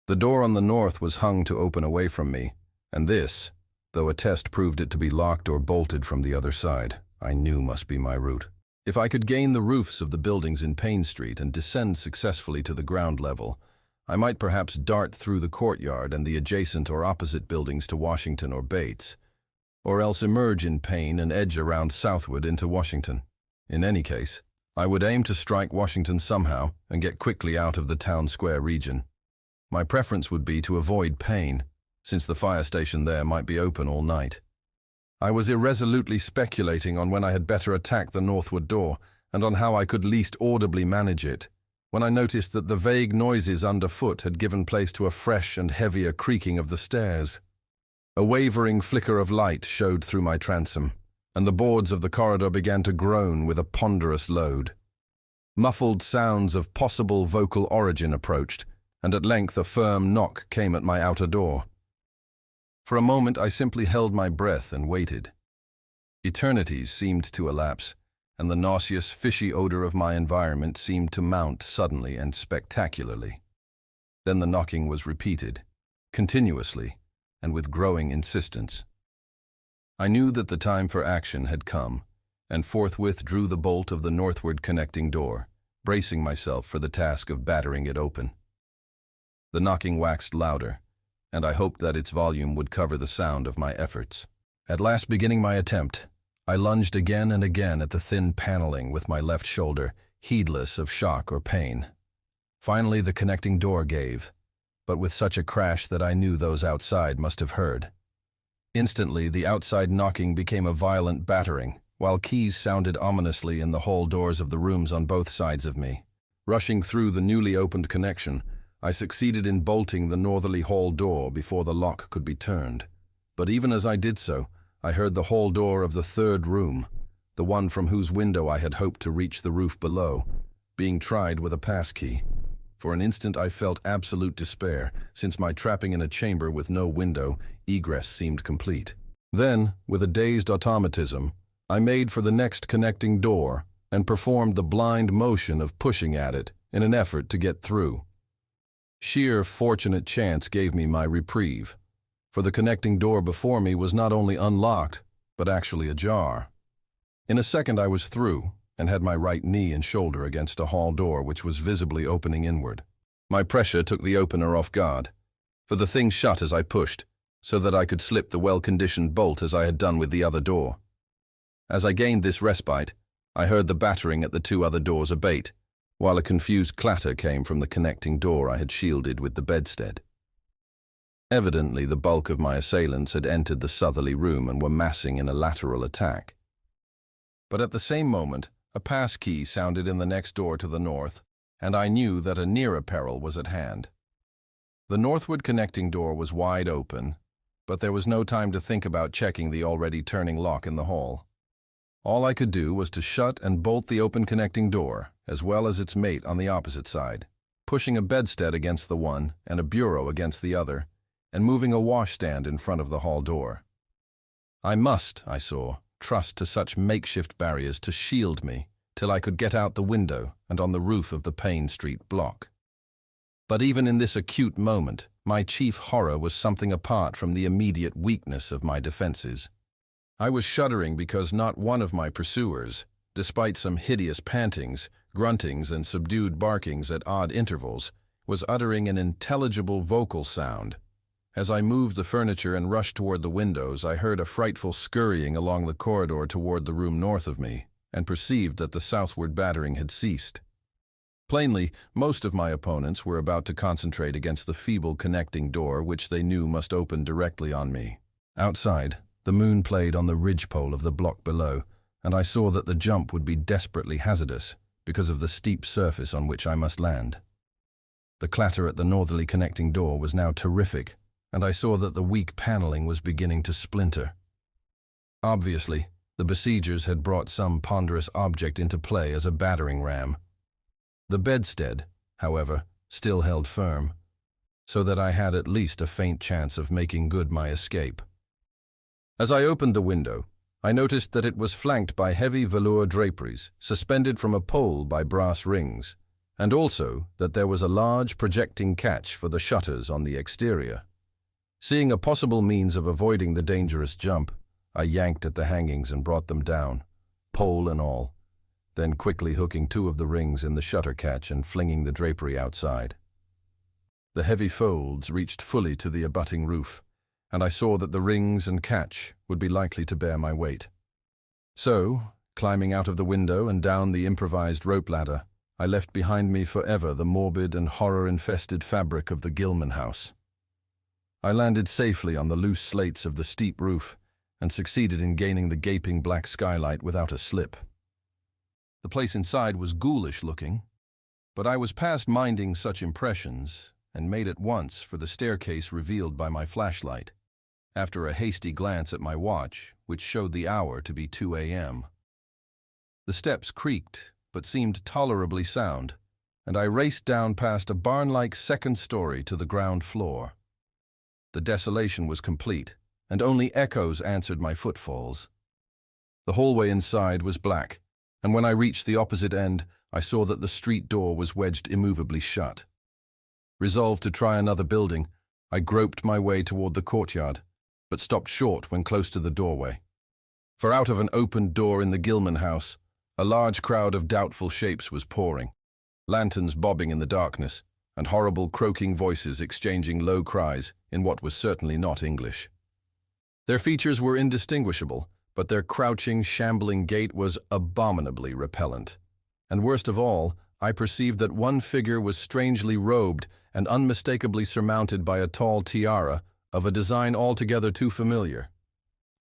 The door on the north was hung to open away from me, and this, though a test proved it to be locked or bolted from the other side, I knew must be my route. If I could gain the roofs of the buildings in Payne Street and descend successfully to the ground level, I might perhaps dart through the courtyard and the adjacent or opposite buildings to Washington or Bates, or else emerge in Payne and edge around southward into Washington. In any case, I would aim to strike Washington somehow and get quickly out of the town square region. My preference would be to avoid Payne, since the fire station there might be open all night. I was irresolutely speculating on when I had better attack the northward door and on how I could least audibly manage it, when I noticed that the vague noises underfoot had given place to a fresh and heavier creaking of the stairs. A wavering flicker of light showed through my transom, and the boards of the corridor began to groan with a ponderous load. Muffled sounds of possible vocal origin approached, and at length a firm knock came at my outer door. For a moment I simply held my breath and waited. Eternities seemed to elapse, and the nauseous, fishy odor of my environment seemed to mount suddenly and spectacularly. Then the knocking was repeated, continuously, and with growing insistence. I knew that the time for action had come, and forthwith drew the bolt of the northward connecting door, bracing myself for the task of battering it open. The knocking waxed louder, and I hoped that its volume would cover the sound of my efforts. At last beginning my attempt, I lunged again and again at the thin paneling with my left shoulder, heedless of shock or pain. Finally the connecting door gave, but with such a crash that I knew those outside must have heard. Instantly the outside knocking became a violent battering, while keys sounded ominously in the hall doors of the rooms on both sides of me. Rushing through the newly opened connection, I succeeded in bolting the northerly hall door before the lock could be turned. But even as I did so, I heard the hall door of the third room, the one from whose window I had hoped to reach the roof below, being tried with a passkey. For an instant I felt absolute despair, since my trapping in a chamber with no window, egress seemed complete. Then, with a dazed automatism, I made for the next connecting door and performed the blind motion of pushing at it in an effort to get through. Sheer fortunate chance gave me my reprieve, for the connecting door before me was not only unlocked, but actually ajar. In a second I was through, and had my right knee and shoulder against a hall door which was visibly opening inward. My pressure took the opener off guard, for the thing shut as I pushed, so that I could slip the well-conditioned bolt as I had done with the other door. As I gained this respite, I heard the battering at the two other doors abate, while a confused clatter came from the connecting door I had shielded with the bedstead. Evidently, the bulk of my assailants had entered the southerly room and were massing in a lateral attack. But at the same moment, a pass key sounded in the next door to the north, and I knew that a nearer peril was at hand. The northward connecting door was wide open, but there was no time to think about checking the already turning lock in the hall. All I could do was to shut and bolt the open connecting door, as well as its mate on the opposite side, pushing a bedstead against the one and a bureau against the other, and moving a washstand in front of the hall door. I must, I saw, trust to such makeshift barriers to shield me till I could get out the window and on the roof of the Payne Street block. But even in this acute moment, my chief horror was something apart from the immediate weakness of my defenses. I was shuddering because not one of my pursuers, despite some hideous pantings, gruntings, and subdued barkings at odd intervals, was uttering an intelligible vocal sound. As I moved the furniture and rushed toward the windows, I heard a frightful scurrying along the corridor toward the room north of me, and perceived that the southward battering had ceased. Plainly, most of my opponents were about to concentrate against the feeble connecting door which they knew must open directly on me. Outside, the moon played on the ridgepole of the block below, and I saw that the jump would be desperately hazardous because of the steep surface on which I must land. The clatter at the northerly connecting door was now terrific, and I saw that the weak paneling was beginning to splinter. Obviously, the besiegers had brought some ponderous object into play as a battering ram. The bedstead, however, still held firm, so that I had at least a faint chance of making good my escape. As I opened the window, I noticed that it was flanked by heavy velour draperies, suspended from a pole by brass rings, and also that there was a large projecting catch for the shutters on the exterior. Seeing a possible means of avoiding the dangerous jump, I yanked at the hangings and brought them down, pole and all, then quickly hooking two of the rings in the shutter catch and flinging the drapery outside. The heavy folds reached fully to the abutting roof, and I saw that the rings and catch would be likely to bear my weight. So, climbing out of the window and down the improvised rope ladder, I left behind me forever the morbid and horror-infested fabric of the Gilman house. I landed safely on the loose slates of the steep roof and succeeded in gaining the gaping black skylight without a slip. The place inside was ghoulish-looking, but I was past minding such impressions and made at once for the staircase revealed by my flashlight, after a hasty glance at my watch, which showed the hour to be 2 a.m. The steps creaked, but seemed tolerably sound, and I raced down past a barn-like second story to the ground floor. The desolation was complete, and only echoes answered my footfalls. The hallway inside was black, and when I reached the opposite end, I saw that the street door was wedged immovably shut. Resolved to try another building, I groped my way toward the courtyard, but stopped short when close to the doorway. For out of an opened door in the Gilman house, a large crowd of doubtful shapes was pouring, lanterns bobbing in the darkness, and horrible croaking voices exchanging low cries in what was certainly not English. Their features were indistinguishable, but their crouching, shambling gait was abominably repellent. And worst of all, I perceived that one figure was strangely robed and unmistakably surmounted by a tall tiara of a design altogether too familiar.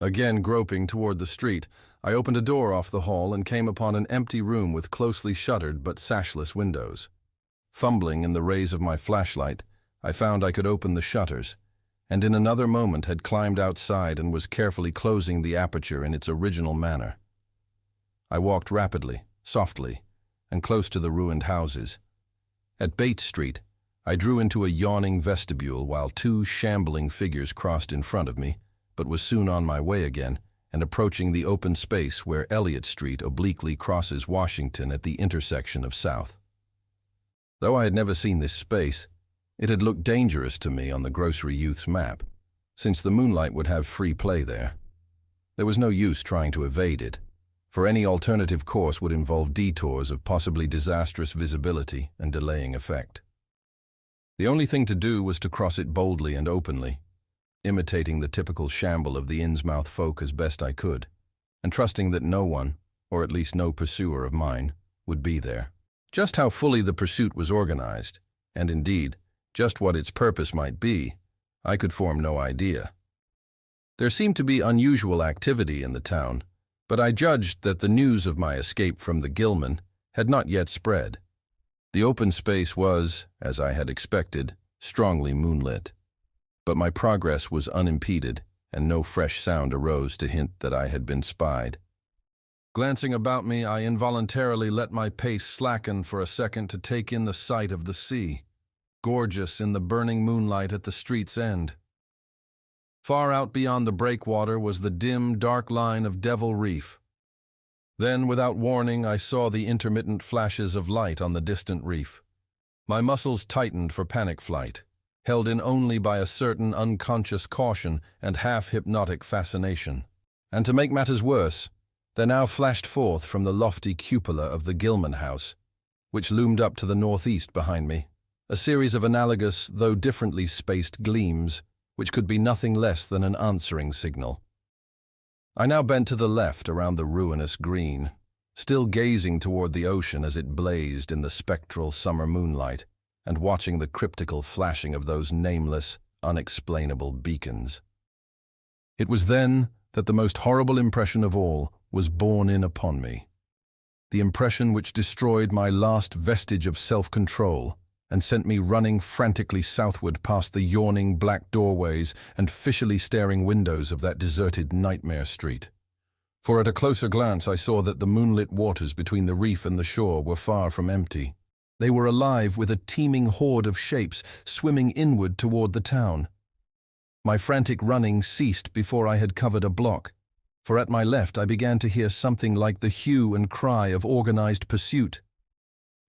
Again groping toward the street, I opened a door off the hall and came upon an empty room with closely shuttered but sashless windows. Fumbling in the rays of my flashlight, I found I could open the shutters, and in another moment had climbed outside and was carefully closing the aperture in its original manner. I walked rapidly, softly, and close to the ruined houses. At Bates Street, I drew into a yawning vestibule while two shambling figures crossed in front of me, but was soon on my way again and approaching the open space where Elliott Street obliquely crosses Washington at the intersection of South. Though I had never seen this space, it had looked dangerous to me on the grocery youth's map, since the moonlight would have free play there. There was no use trying to evade it, for any alternative course would involve detours of possibly disastrous visibility and delaying effect. The only thing to do was to cross it boldly and openly, imitating the typical shamble of the Innsmouth folk as best I could. and trusting that no one, or at least no pursuer of mine, would be there. Just how fully the pursuit was organized, and indeed, just what its purpose might be, I could form no idea. There seemed to be unusual activity in the town, but I judged that the news of my escape from the Gilman had not yet spread. The open space was, as I had expected, strongly moonlit. But my progress was unimpeded, and no fresh sound arose to hint that I had been spied. Glancing about me, I involuntarily let my pace slacken for a second to take in the sight of the sea, gorgeous in the burning moonlight at the street's end. Far out beyond the breakwater was the dim, dark line of Devil Reef. Then, without warning, I saw the intermittent flashes of light on the distant reef. My muscles tightened for panic flight, held in only by a certain unconscious caution and half-hypnotic fascination. And to make matters worse, there now flashed forth from the lofty cupola of the Gilman house, which loomed up to the northeast behind me, a series of analogous, though differently spaced gleams, which could be nothing less than an answering signal. I now bent to the left around the ruinous green, still gazing toward the ocean as it blazed in the spectral summer moonlight, and watching the cryptical flashing of those nameless, unexplainable beacons. It was then that the most horrible impression of all was borne in upon me. The impression which destroyed my last vestige of self-control and sent me running frantically southward past the yawning black doorways and fishily staring windows of that deserted nightmare street. For at a closer glance I saw that the moonlit waters between the reef and the shore were far from empty. They were alive with a teeming horde of shapes swimming inward toward the town. My frantic running ceased before I had covered a block, for at my left I began to hear something like the hue and cry of organized pursuit.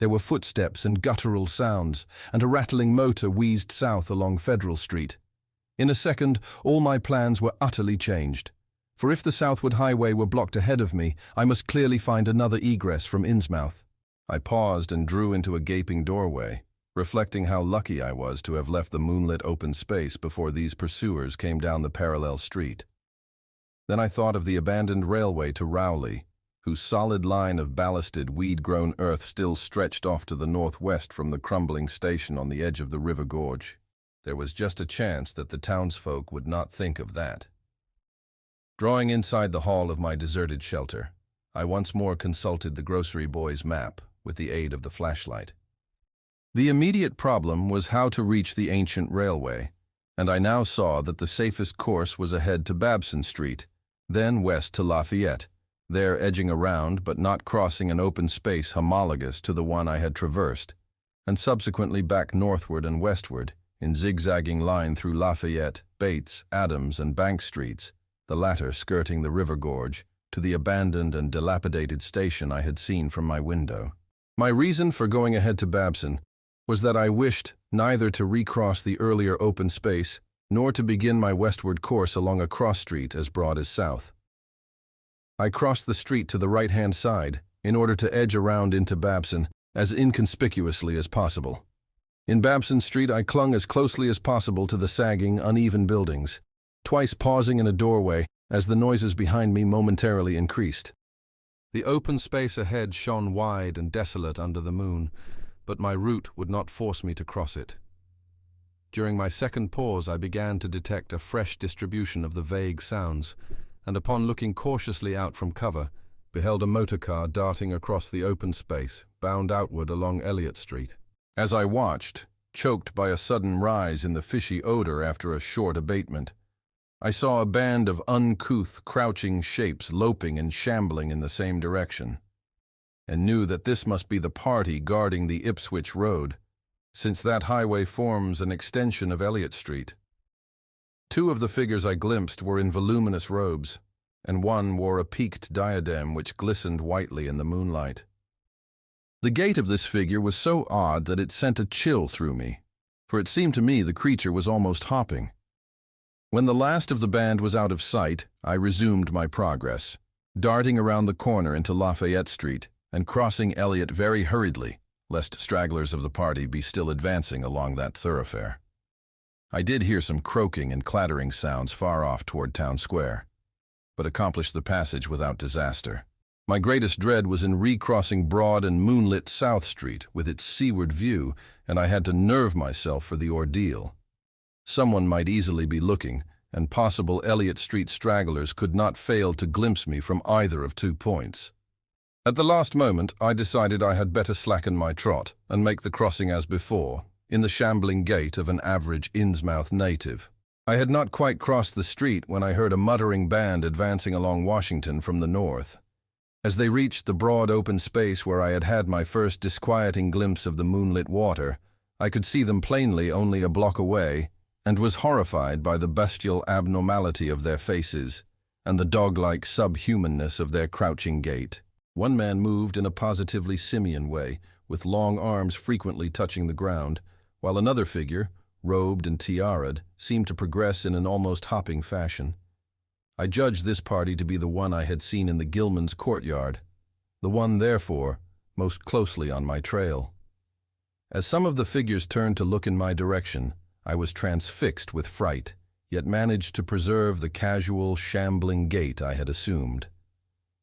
There were footsteps and guttural sounds, and a rattling motor wheezed south along Federal Street. In a second, all my plans were utterly changed, for if the southward highway were blocked ahead of me, I must clearly find another egress from Innsmouth. I paused and drew into a gaping doorway, reflecting how lucky I was to have left the moonlit open space before these pursuers came down the parallel street. Then I thought of the abandoned railway to Rowley, whose solid line of ballasted, weed-grown earth still stretched off to the northwest from the crumbling station on the edge of the river gorge. There was just a chance that the townsfolk would not think of that. Drawing inside the hall of my deserted shelter, I once more consulted the grocery boy's map with the aid of the flashlight. The immediate problem was how to reach the ancient railway, and I now saw that the safest course was ahead to Babson Street, then west to Lafayette, there edging around but not crossing an open space homologous to the one I had traversed, and subsequently back northward and westward in zigzagging line through Lafayette, Bates, Adams, and Bank Streets, the latter skirting the river gorge, to the abandoned and dilapidated station I had seen from my window. My reason for going ahead to Babson was that I wished neither to recross the earlier open space nor to begin my westward course along a cross street as broad as south. I crossed the street to the right-hand side in order to edge around into Babson as inconspicuously as possible. In Babson Street, I clung as closely as possible to the sagging, uneven buildings, twice pausing in a doorway as the noises behind me momentarily increased. The open space ahead shone wide and desolate under the moon, but my route would not force me to cross it. During my second pause, I began to detect a fresh distribution of the vague sounds, and upon looking cautiously out from cover, beheld a motorcar darting across the open space, bound outward along Elliott Street. As I watched, choked by a sudden rise in the fishy odor after a short abatement, I saw a band of uncouth, crouching shapes loping and shambling in the same direction, and knew that this must be the party guarding the Ipswich Road, since that highway forms an extension of Elliott Street. Two of the figures I glimpsed were in voluminous robes, and one wore a peaked diadem which glistened whitely in the moonlight. The gait of this figure was so odd that it sent a chill through me, for it seemed to me the creature was almost hopping. When the last of the band was out of sight, I resumed my progress, darting around the corner into Lafayette Street and crossing Elliott very hurriedly, lest stragglers of the party be still advancing along that thoroughfare. I did hear some croaking and clattering sounds far off toward Town Square. but accomplished the passage without disaster. My greatest dread was in recrossing broad and moonlit South Street with its seaward view, and I had to nerve myself for the ordeal. Someone might easily be looking, and possible Elliott Street stragglers could not fail to glimpse me from either of 2 points. At the last moment, I decided I had better slacken my trot and make the crossing as before, in the shambling gait of an average Innsmouth native. I had not quite crossed the street when I heard a muttering band advancing along Washington from the north. As they reached the broad open space where I had had my first disquieting glimpse of the moonlit water, I could see them plainly only a block away, and was horrified by the bestial abnormality of their faces and the dog-like subhumanness of their crouching gait. One man moved in a positively simian way, with long arms frequently touching the ground, while another figure, robed and tiara'd, seemed to progress in an almost hopping fashion. I judged this party to be the one I had seen in the Gilman's courtyard, the one, therefore, most closely on my trail. As some of the figures turned to look in my direction, I was transfixed with fright, yet managed to preserve the casual, shambling gait I had assumed.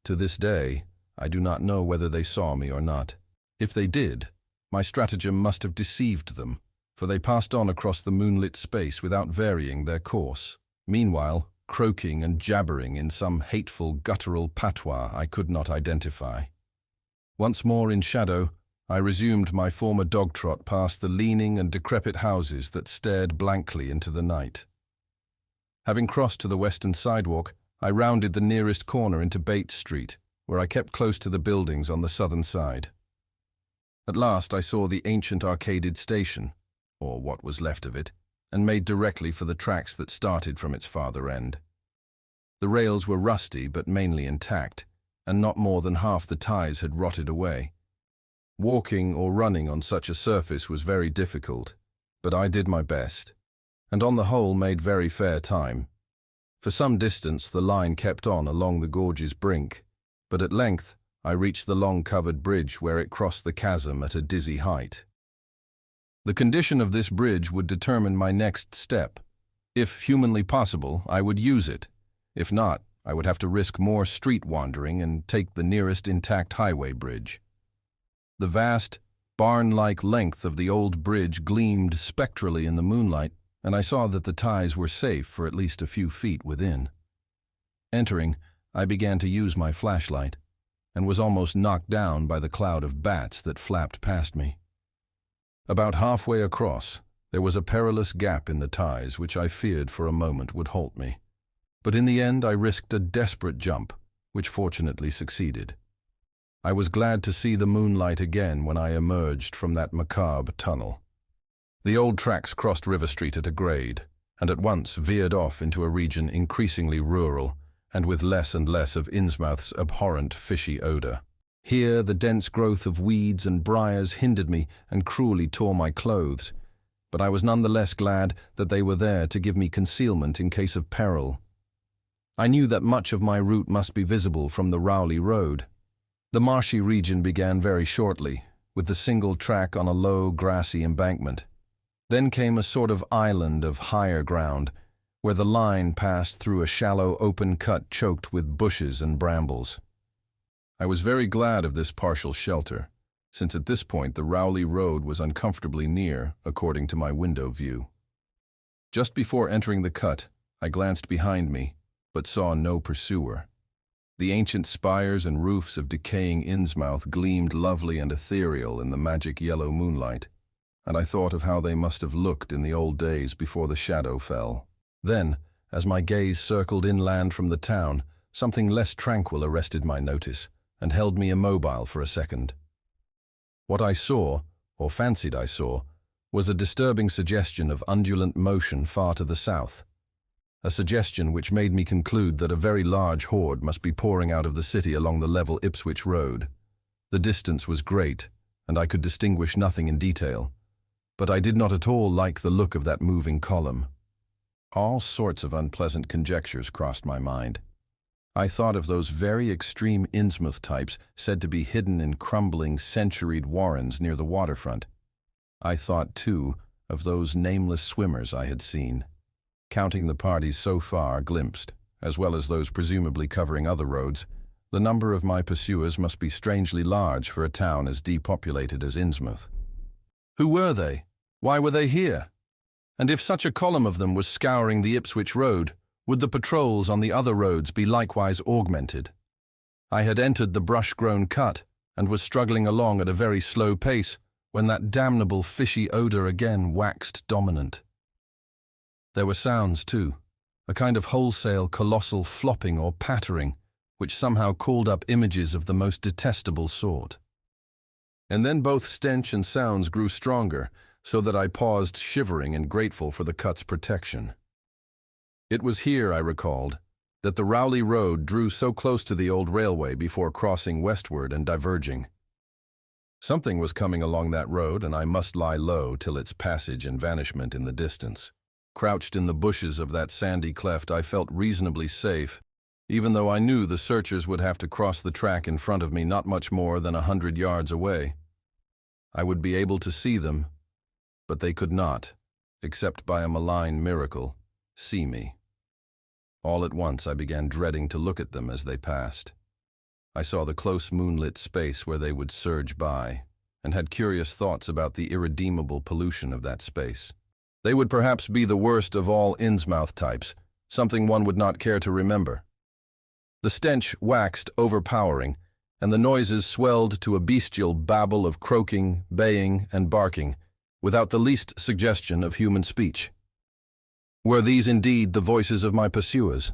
To this day, I do not know whether they saw me or not. If they did, my stratagem must have deceived them, for they passed on across the moonlit space without varying their course. Meanwhile, croaking and jabbering in some hateful guttural patois I could not identify. Once more in shadow, I resumed my former dog trot past the leaning and decrepit houses that stared blankly into the night. Having crossed to the western sidewalk, I rounded the nearest corner into Bates Street, where I kept close to the buildings on the southern side. At last I saw the ancient arcaded station, or what was left of it, and made directly for the tracks that started from its farther end. The rails were rusty but mainly intact, and not more than half the ties had rotted away. Walking or running on such a surface was very difficult, but I did my best, and on the whole made very fair time. For some distance the line kept on along the gorge's brink, but at length I reached the long covered bridge where it crossed the chasm at a dizzy height. The condition of this bridge would determine my next step. If humanly possible, I would use it. If not, I would have to risk more street wandering and take the nearest intact highway bridge. The vast, barn-like length of the old bridge gleamed spectrally in the moonlight, and I saw that the ties were safe for at least a few feet within. Entering, I began to use my flashlight, and was almost knocked down by the cloud of bats that flapped past me. About halfway across, there was a perilous gap in the ties which I feared for a moment would halt me. But in the end I risked a desperate jump, which fortunately succeeded. I was glad to see the moonlight again when I emerged from that macabre tunnel. The old tracks crossed River Street at a grade, and at once veered off into a region increasingly rural, and with less and less of Innsmouth's abhorrent fishy odor. Here the dense growth of weeds and briars hindered me and cruelly tore my clothes, but I was none the less glad that they were there to give me concealment in case of peril. I knew that much of my route must be visible from the Rowley Road. The marshy region began very shortly, with the single track on a low, grassy embankment. Then came a sort of island of higher ground, where the line passed through a shallow open cut choked with bushes and brambles. I was very glad of this partial shelter, since at this point the Rowley Road was uncomfortably near, according to my window view. Just before entering the cut, I glanced behind me, but saw no pursuer. The ancient spires and roofs of decaying Innsmouth gleamed lovely and ethereal in the magic yellow moonlight, and I thought of how they must have looked in the old days before the shadow fell. Then, as my gaze circled inland from the town, something less tranquil arrested my notice and held me immobile for a second. What I saw, or fancied I saw, was a disturbing suggestion of undulant motion far to the south, a suggestion which made me conclude that a very large horde must be pouring out of the city along the level Ipswich Road. The distance was great, and I could distinguish nothing in detail, but I did not at all like the look of that moving column. All sorts of unpleasant conjectures crossed my mind. I thought of those very extreme Innsmouth types said to be hidden in crumbling, centuried warrens near the waterfront. I thought, too, of those nameless swimmers I had seen, counting the parties so far glimpsed, as well as those presumably covering other roads, the number of my pursuers must be strangely large for a town as depopulated as Innsmouth. Who were they? Why were they here? And if such a column of them was scouring the Ipswich road, would the patrols on the other roads be likewise augmented? I had entered the brush-grown cut and was struggling along at a very slow pace when that damnable fishy odor again waxed dominant. There were sounds, too, a kind of wholesale colossal flopping or pattering, which somehow called up images of the most detestable sort. And then both stench and sounds grew stronger, so that I paused shivering and grateful for the cut's protection. It was here, I recalled, that the Rowley Road drew so close to the old railway before crossing westward and diverging. Something was coming along that road, and I must lie low till its passage and vanishment in the distance. Crouched in the bushes of that sandy cleft, I felt reasonably safe, even though I knew the searchers would have to cross the track in front of me not much more than 100 yards away. I would be able to see them, but they could not, except by a malign miracle, see me. All at once I began dreading to look at them as they passed. I saw the close moonlit space where they would surge by, and had curious thoughts about the irredeemable pollution of that space. They would perhaps be the worst of all Innsmouth types, something one would not care to remember. The stench waxed overpowering, and the noises swelled to a bestial babble of croaking, baying, and barking, without the least suggestion of human speech. Were these indeed the voices of my pursuers?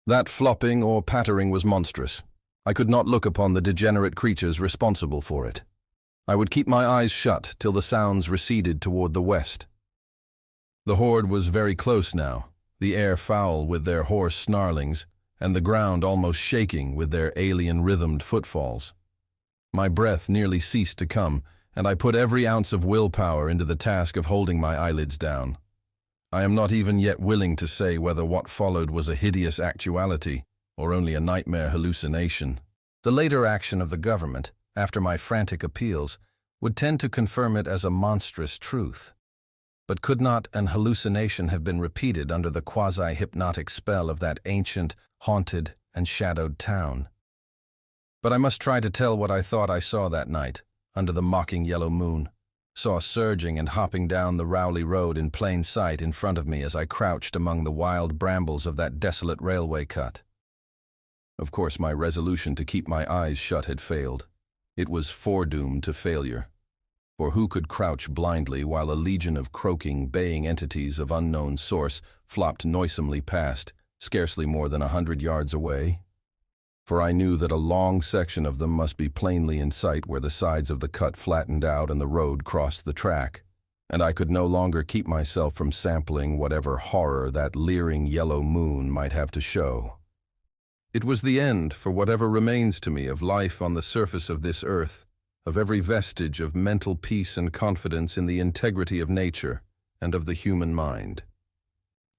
That flopping or pattering was monstrous. I could not look upon the degenerate creatures responsible for it. I would keep my eyes shut till the sounds receded toward the west. The horde was very close now, the air foul with their hoarse snarlings, and the ground almost shaking with their alien-rhythmed footfalls. My breath nearly ceased to come, and I put every ounce of willpower into the task of holding my eyelids down. I am not even yet willing to say whether what followed was a hideous actuality or only a nightmare hallucination. The later action of the government, after my frantic appeals, would tend to confirm it as a monstrous truth. But could not an hallucination have been repeated under the quasi-hypnotic spell of that ancient, haunted, and shadowed town? But I must try to tell what I thought I saw that night, under the mocking yellow moon, saw surging and hopping down the Rowley Road in plain sight in front of me as I crouched among the wild brambles of that desolate railway cut. Of course, my resolution to keep my eyes shut had failed. It was foredoomed to failure. For who could crouch blindly while a legion of croaking, baying entities of unknown source flopped noisomely past, scarcely more than 100 yards away? For I knew that a long section of them must be plainly in sight where the sides of the cut flattened out and the road crossed the track, and I could no longer keep myself from sampling whatever horror that leering yellow moon might have to show. It was the end for whatever remains to me of life on the surface of this earth, of every vestige of mental peace and confidence in the integrity of nature and of the human mind.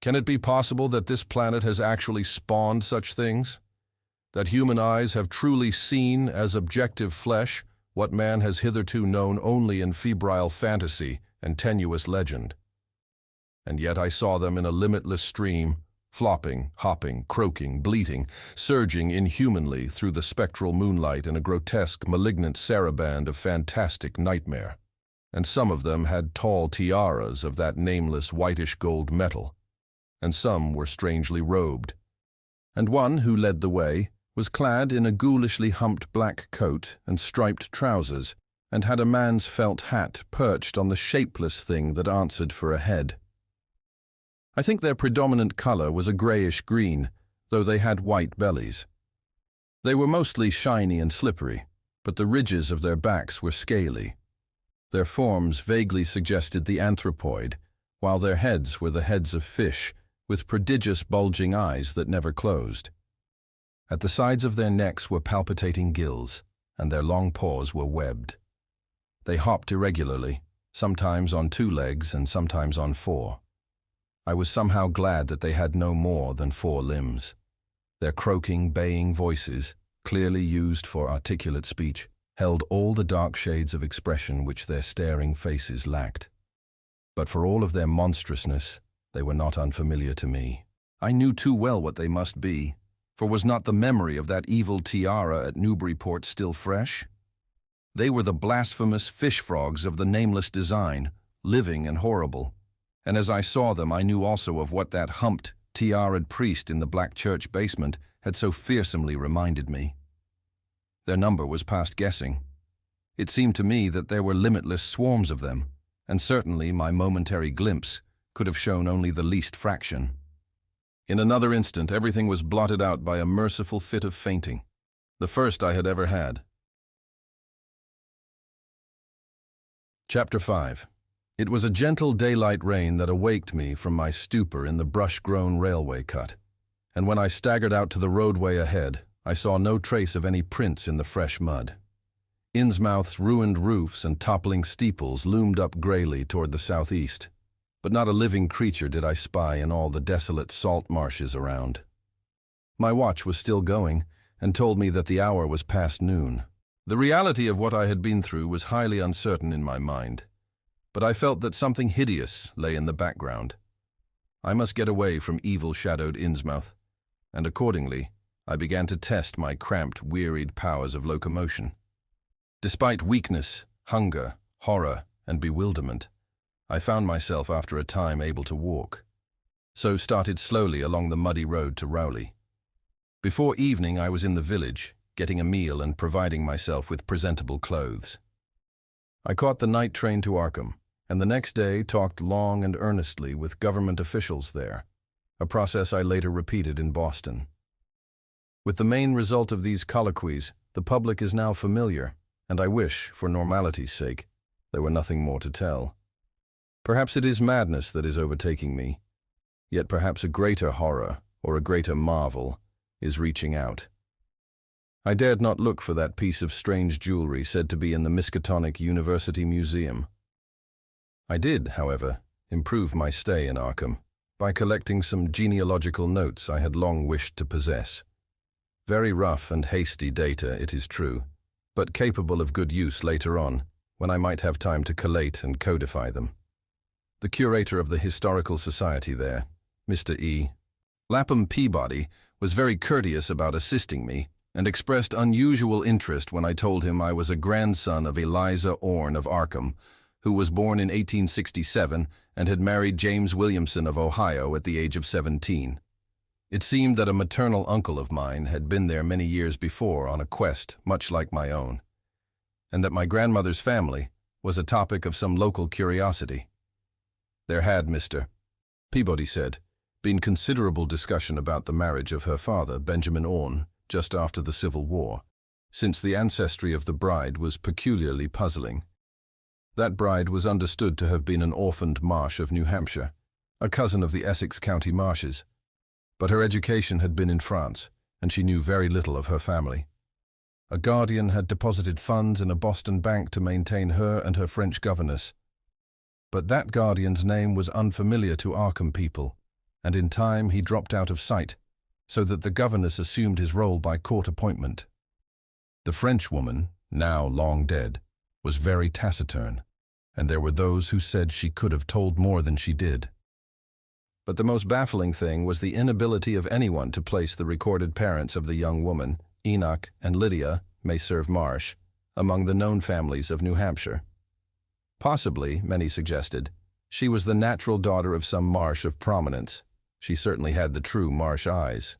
Can it be possible that this planet has actually spawned such things? That human eyes have truly seen as objective flesh what man has hitherto known only in febrile fantasy and tenuous legend? And yet I saw them in a limitless stream, flopping, hopping, croaking, bleating, surging inhumanly through the spectral moonlight in a grotesque, malignant saraband of fantastic nightmare. And some of them had tall tiaras of that nameless whitish-gold metal, and some were strangely robed. And one who led the way was clad in a ghoulishly humped black coat and striped trousers, and had a man's felt hat perched on the shapeless thing that answered for a head. I think their predominant color was a grayish-green, though they had white bellies. They were mostly shiny and slippery, but the ridges of their backs were scaly. Their forms vaguely suggested the anthropoid, while their heads were the heads of fish, with prodigious bulging eyes that never closed. At the sides of their necks were palpitating gills, and their long paws were webbed. They hopped irregularly, sometimes on 2 legs and sometimes on 4. I was somehow glad that they had no more than 4 limbs. Their croaking, baying voices, clearly used for articulate speech, held all the dark shades of expression which their staring faces lacked. But for all of their monstrousness, they were not unfamiliar to me. I knew too well what they must be, for was not the memory of that evil tiara at Newburyport still fresh? They were the blasphemous fish frogs of the nameless design, living and horrible, and as I saw them I knew also of what that humped, tiara'd priest in the black church basement had so fearsomely reminded me. Their number was past guessing. It seemed to me that there were limitless swarms of them, and certainly my momentary glimpse could have shown only the least fraction. In another instant everything was blotted out by a merciful fit of fainting, the first I had ever had. Chapter 5. It was a gentle daylight rain that awaked me from my stupor in the brush-grown railway cut, and when I staggered out to the roadway ahead, I saw no trace of any prints in the fresh mud. Innsmouth's ruined roofs and toppling steeples loomed up grayly toward the southeast, but not a living creature did I spy in all the desolate salt marshes around. My watch was still going, and told me that the hour was past noon. The reality of what I had been through was highly uncertain in my mind, but I felt that something hideous lay in the background. I must get away from evil-shadowed Innsmouth, and accordingly, I began to test my cramped, wearied powers of locomotion. Despite weakness, hunger, horror, and bewilderment, I found myself after a time able to walk, so started slowly along the muddy road to Rowley. Before evening I was in the village, getting a meal and providing myself with presentable clothes. I caught the night train to Arkham, and the next day talked long and earnestly with government officials there, a process I later repeated in Boston. With the main result of these colloquies, the public is now familiar, and I wish, for normality's sake, there were nothing more to tell. Perhaps it is madness that is overtaking me, yet perhaps a greater horror, or a greater marvel, is reaching out. I dared not look for that piece of strange jewelry said to be in the Miskatonic University Museum. I did, however, improve my stay in Arkham by collecting some genealogical notes I had long wished to possess. Very rough and hasty data, it is true, but capable of good use later on, when I might have time to collate and codify them. The curator of the Historical Society there, Mr. E. Lapham Peabody, was very courteous about assisting me, and expressed unusual interest when I told him I was a grandson of Eliza Orne of Arkham, who was born in 1867 and had married James Williamson of Ohio at the age of 17. It seemed that a maternal uncle of mine had been there many years before on a quest much like my own, and that my grandmother's family was a topic of some local curiosity. There had, Mr. Peabody said, been considerable discussion about the marriage of her father, Benjamin Orne, just after the Civil War, since the ancestry of the bride was peculiarly puzzling. That bride was understood to have been an orphaned Marsh of New Hampshire, a cousin of the Essex County Marshes, but her education had been in France, and she knew very little of her family. A guardian had deposited funds in a Boston bank to maintain her and her French governess, but that guardian's name was unfamiliar to Arkham people, and in time he dropped out of sight, so that the governess assumed his role by court appointment. The Frenchwoman, now long dead, was very taciturn, and there were those who said she could have told more than she did. But the most baffling thing was the inability of anyone to place the recorded parents of the young woman, Enoch and Lydia Mayserve Marsh, among the known families of New Hampshire. Possibly, many suggested, she was the natural daughter of some Marsh of prominence. She certainly had the true Marsh eyes.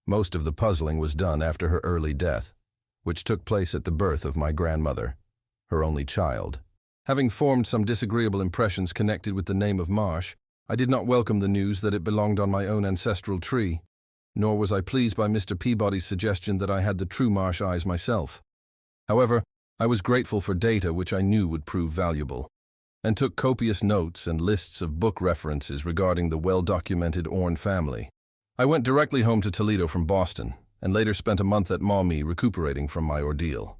Most of the puzzling was done after her early death, which took place at the birth of my grandmother, her only child. Having formed some disagreeable impressions connected with the name of Marsh, I did not welcome the news that it belonged on my own ancestral tree, nor was I pleased by Mr. Peabody's suggestion that I had the true Marsh eyes myself. However, I was grateful for data which I knew would prove valuable, and took copious notes and lists of book references regarding the well-documented Orne family. I went directly home to Toledo from Boston, and later spent a month at Maumee recuperating from my ordeal.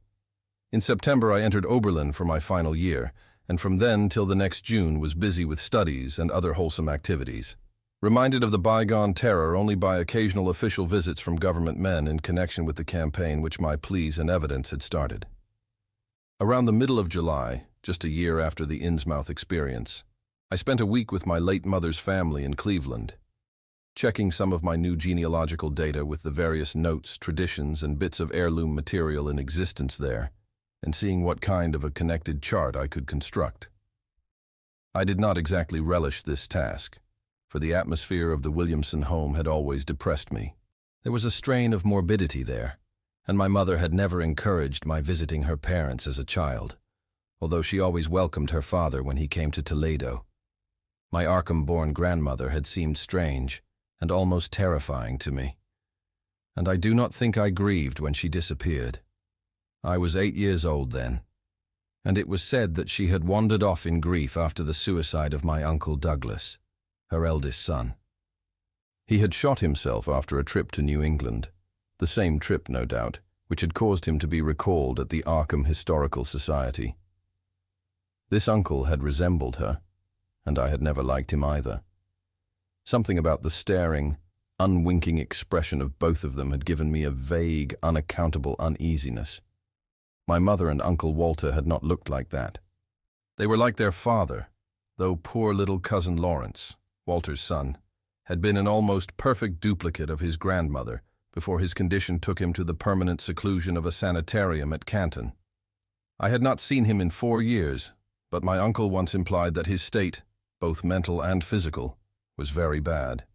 In September I entered Oberlin for my final year, and from then till the next June was busy with studies and other wholesome activities, reminded of the bygone terror only by occasional official visits from government men in connection with the campaign which my pleas and evidence had started. Around the middle of July, just a year after the Innsmouth experience, I spent a week with my late mother's family in Cleveland. checking some of my new genealogical data with the various notes, traditions, and bits of heirloom material in existence there, and seeing what kind of a connected chart I could construct. I did not exactly relish this task, for the atmosphere of the Williamson home had always depressed me. There was a strain of morbidity there, and my mother had never encouraged my visiting her parents as a child, although she always welcomed her father when he came to Toledo. My Arkham-born grandmother had seemed strange and almost terrifying to me, and I do not think I grieved when she disappeared. I was 8 years old then, and it was said that she had wandered off in grief after the suicide of my Uncle Douglas, her eldest son. He had shot himself after a trip to New England, the same trip, no doubt, which had caused him to be recalled at the Arkham Historical Society. This uncle had resembled her, and I had never liked him either. Something about the staring, unwinking expression of both of them had given me a vague, unaccountable uneasiness. My mother and Uncle Walter had not looked like that. They were like their father, though poor little cousin Lawrence, Walter's son, had been an almost perfect duplicate of his grandmother before his condition took him to the permanent seclusion of a sanitarium at Canton. I had not seen him in 4 years, but my uncle once implied that his state, both mental and physical, was very bad.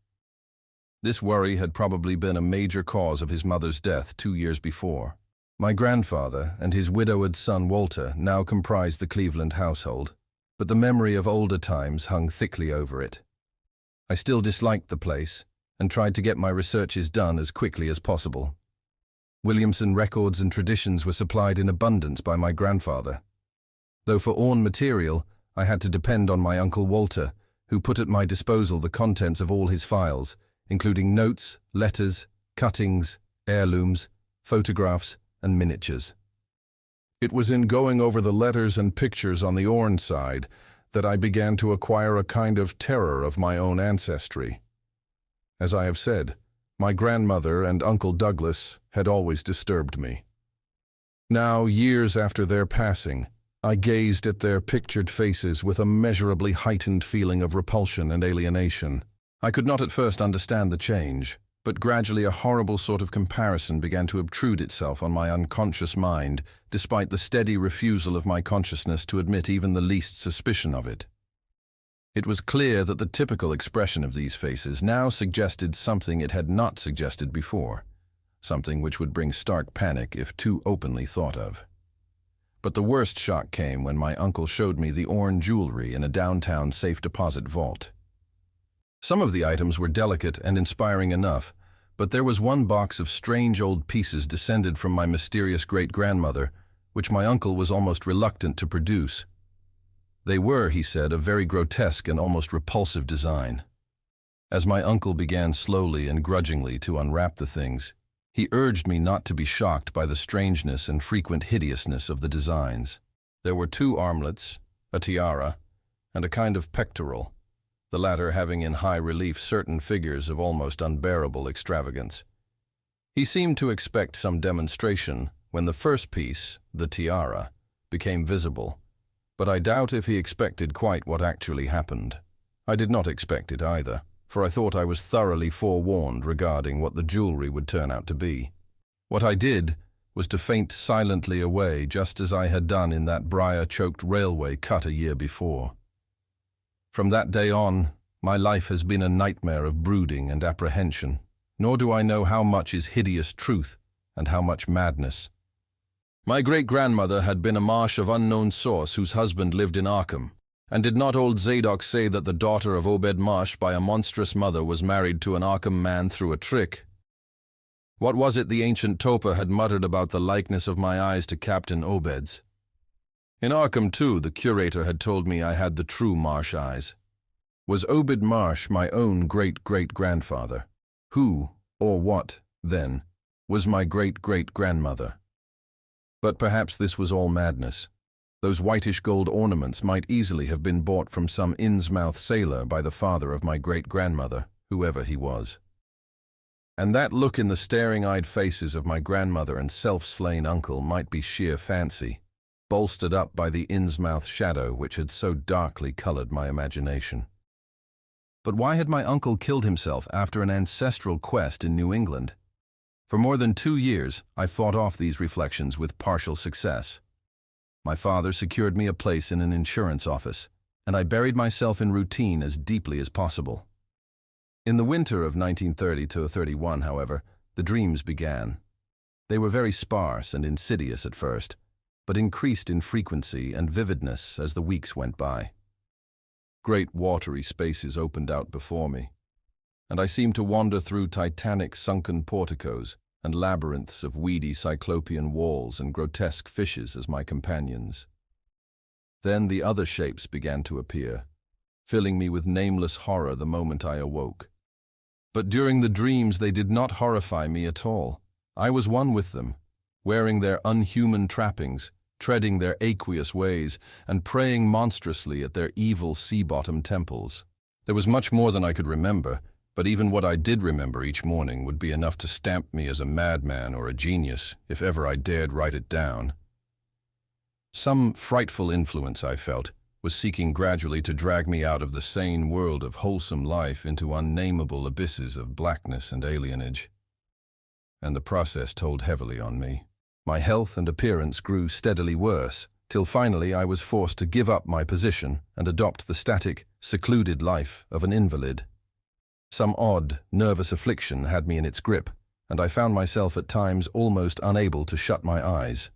This worry had probably been a major cause of his mother's death 2 years before. My grandfather and his widowed son Walter now comprised the Cleveland household, but the memory of older times hung thickly over it. I still disliked the place and tried to get my researches done as quickly as possible. Williamson records and traditions were supplied in abundance by my grandfather, though for Orne material I had to depend on my Uncle Walter, who put at my disposal the contents of all his files, including notes, letters, cuttings, heirlooms, photographs, and miniatures. It was in going over the letters and pictures on the Orne side that I began to acquire a kind of terror of my own ancestry. As I have said, my grandmother and Uncle Douglas had always disturbed me. Now, years after their passing, I gazed at their pictured faces with a measurably heightened feeling of repulsion and alienation. I could not at first understand the change, but gradually a horrible sort of comparison began to obtrude itself on my unconscious mind, despite the steady refusal of my consciousness to admit even the least suspicion of it. It was clear that the typical expression of these faces now suggested something it had not suggested before, something which would bring stark panic if too openly thought of. But the worst shock came when my uncle showed me the Orne jewelry in a downtown safe deposit vault. Some of the items were delicate and inspiring enough, but there was one box of strange old pieces descended from my mysterious great-grandmother, which my uncle was almost reluctant to produce. They were, he said, of very grotesque and almost repulsive design. As my uncle began slowly and grudgingly to unwrap the things, he urged me not to be shocked by the strangeness and frequent hideousness of the designs. There were 2 armlets, a tiara, and a kind of pectoral, the latter having in high relief certain figures of almost unbearable extravagance. He seemed to expect some demonstration when the first piece, the tiara, became visible, but I doubt if he expected quite what actually happened. I did not expect it either, for I thought I was thoroughly forewarned regarding what the jewelry would turn out to be. What I did was to faint silently away just as I had done in that briar-choked railway cut a year before. From that day on, my life has been a nightmare of brooding and apprehension, nor do I know how much is hideous truth and how much madness. My great-grandmother had been a Marsh of unknown source whose husband lived in Arkham, and did not old Zadok say that the daughter of Obed Marsh by a monstrous mother was married to an Arkham man through a trick? What was it the ancient toper had muttered about the likeness of my eyes to Captain Obed's? In Arkham, too, the curator had told me I had the true Marsh eyes. Was Obed Marsh my own great-great-grandfather? Who, or what, then, was my great-great-grandmother? But perhaps this was all madness. Those whitish gold ornaments might easily have been bought from some Innsmouth sailor by the father of my great-grandmother, whoever he was. And that look in the staring-eyed faces of my grandmother and self-slain uncle might be sheer fancy, bolstered up by the Innsmouth shadow which had so darkly colored my imagination. But why had my uncle killed himself after an ancestral quest in New England? For more than 2 years, I fought off these reflections with partial success. My father secured me a place in an insurance office, and I buried myself in routine as deeply as possible. In the winter of 1930-31, however, the dreams began. They were very sparse and insidious at first, but increased in frequency and vividness as the weeks went by. Great watery spaces opened out before me, and I seemed to wander through titanic sunken porticos and labyrinths of weedy cyclopean walls and grotesque fishes as my companions. Then the other shapes began to appear, filling me with nameless horror the moment I awoke. But during the dreams they did not horrify me at all. I was one with them, wearing their unhuman trappings, treading their aqueous ways, and praying monstrously at their evil sea-bottom temples. There was much more than I could remember, but even what I did remember each morning would be enough to stamp me as a madman or a genius, if ever I dared write it down. Some frightful influence, I felt, was seeking gradually to drag me out of the sane world of wholesome life into unnameable abysses of blackness and alienage. And the process told heavily on me. My health and appearance grew steadily worse, till finally I was forced to give up my position and adopt the static, secluded life of an invalid. Some odd, nervous affliction had me in its grip, and I found myself at times almost unable to shut my eyes.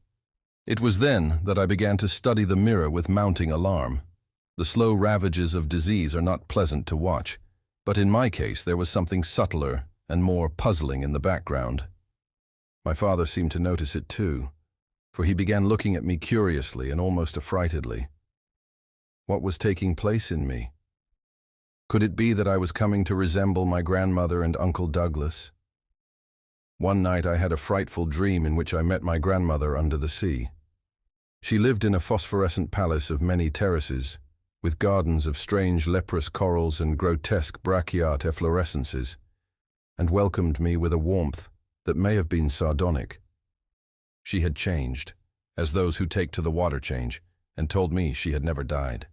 It was then that I began to study the mirror with mounting alarm. The slow ravages of disease are not pleasant to watch, but in my case there was something subtler and more puzzling in the background. My father seemed to notice it too, for he began looking at me curiously and almost affrightedly. What was taking place in me? Could it be that I was coming to resemble my grandmother and Uncle Douglas? One night I had a frightful dream in which I met my grandmother under the sea. She lived in a phosphorescent palace of many terraces, with gardens of strange leprous corals and grotesque brachiate efflorescences, and welcomed me with a warmth that may have been sardonic. She had changed, as those who take to the water change, and told me she had never died.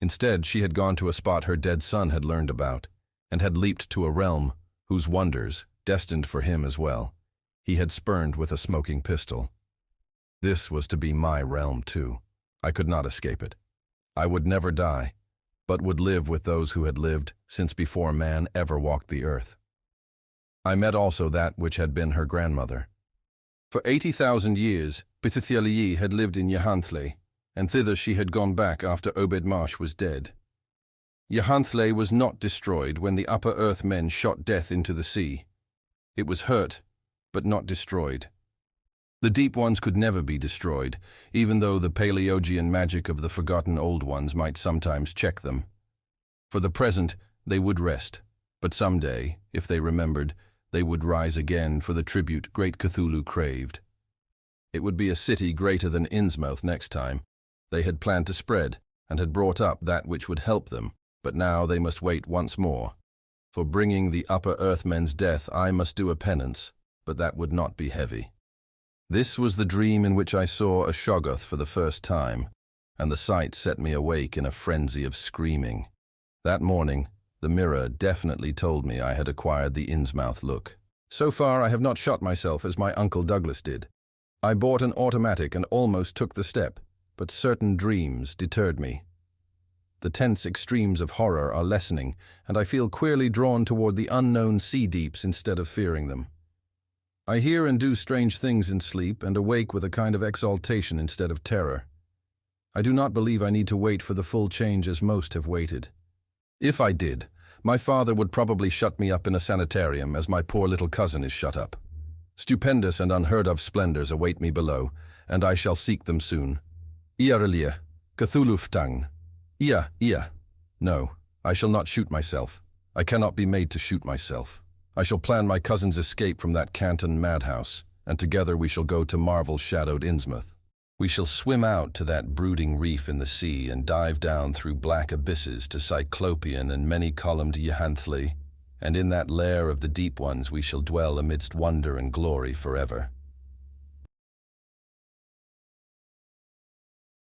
Instead, she had gone to a spot her dead son had learned about, and had leaped to a realm whose wonders, destined for him as well, he had spurned with a smoking pistol. This was to be my realm too. I could not escape it. I would never die, but would live with those who had lived since before man ever walked the earth. I met also that which had been her grandmother. For 80,000 years, Pitithialiyi had lived in Yahantle, and thither she had gone back after Obed Marsh was dead. Yahantle was not destroyed when the upper earth men shot death into the sea. It was hurt, but not destroyed. The deep ones could never be destroyed, even though the Paleogean magic of the forgotten old ones might sometimes check them. For the present, they would rest, but someday, if they remembered, they would rise again for the tribute great Cthulhu craved. It would be a city greater than Innsmouth next time. They had planned to spread, and had brought up that which would help them, but now they must wait once more. For bringing the upper earthmen's death I must do a penance, but that would not be heavy. This was the dream in which I saw a Shoggoth for the first time, and the sight set me awake in a frenzy of screaming. That morning, the mirror definitely told me I had acquired the Innsmouth look. So far I have not shot myself as my Uncle Douglas did. I bought an automatic and almost took the step, but certain dreams deterred me. The tense extremes of horror are lessening, and I feel queerly drawn toward the unknown sea deeps instead of fearing them. I hear and do strange things in sleep and awake with a kind of exaltation instead of terror. I do not believe I need to wait for the full change as most have waited. If I did, my father would probably shut me up in a sanitarium as my poor little cousin is shut up. Stupendous and unheard-of splendors await me below, and I shall seek them soon. Iarelia, Cthulhuftang. Ia. No, I shall not shoot myself. I cannot be made to shoot myself. I shall plan my cousin's escape from that Canton madhouse, and together we shall go to marvel-shadowed Innsmouth. We shall swim out to that brooding reef in the sea and dive down through black abysses to cyclopean and many-columned Yahantle, and in that lair of the deep ones we shall dwell amidst wonder and glory forever.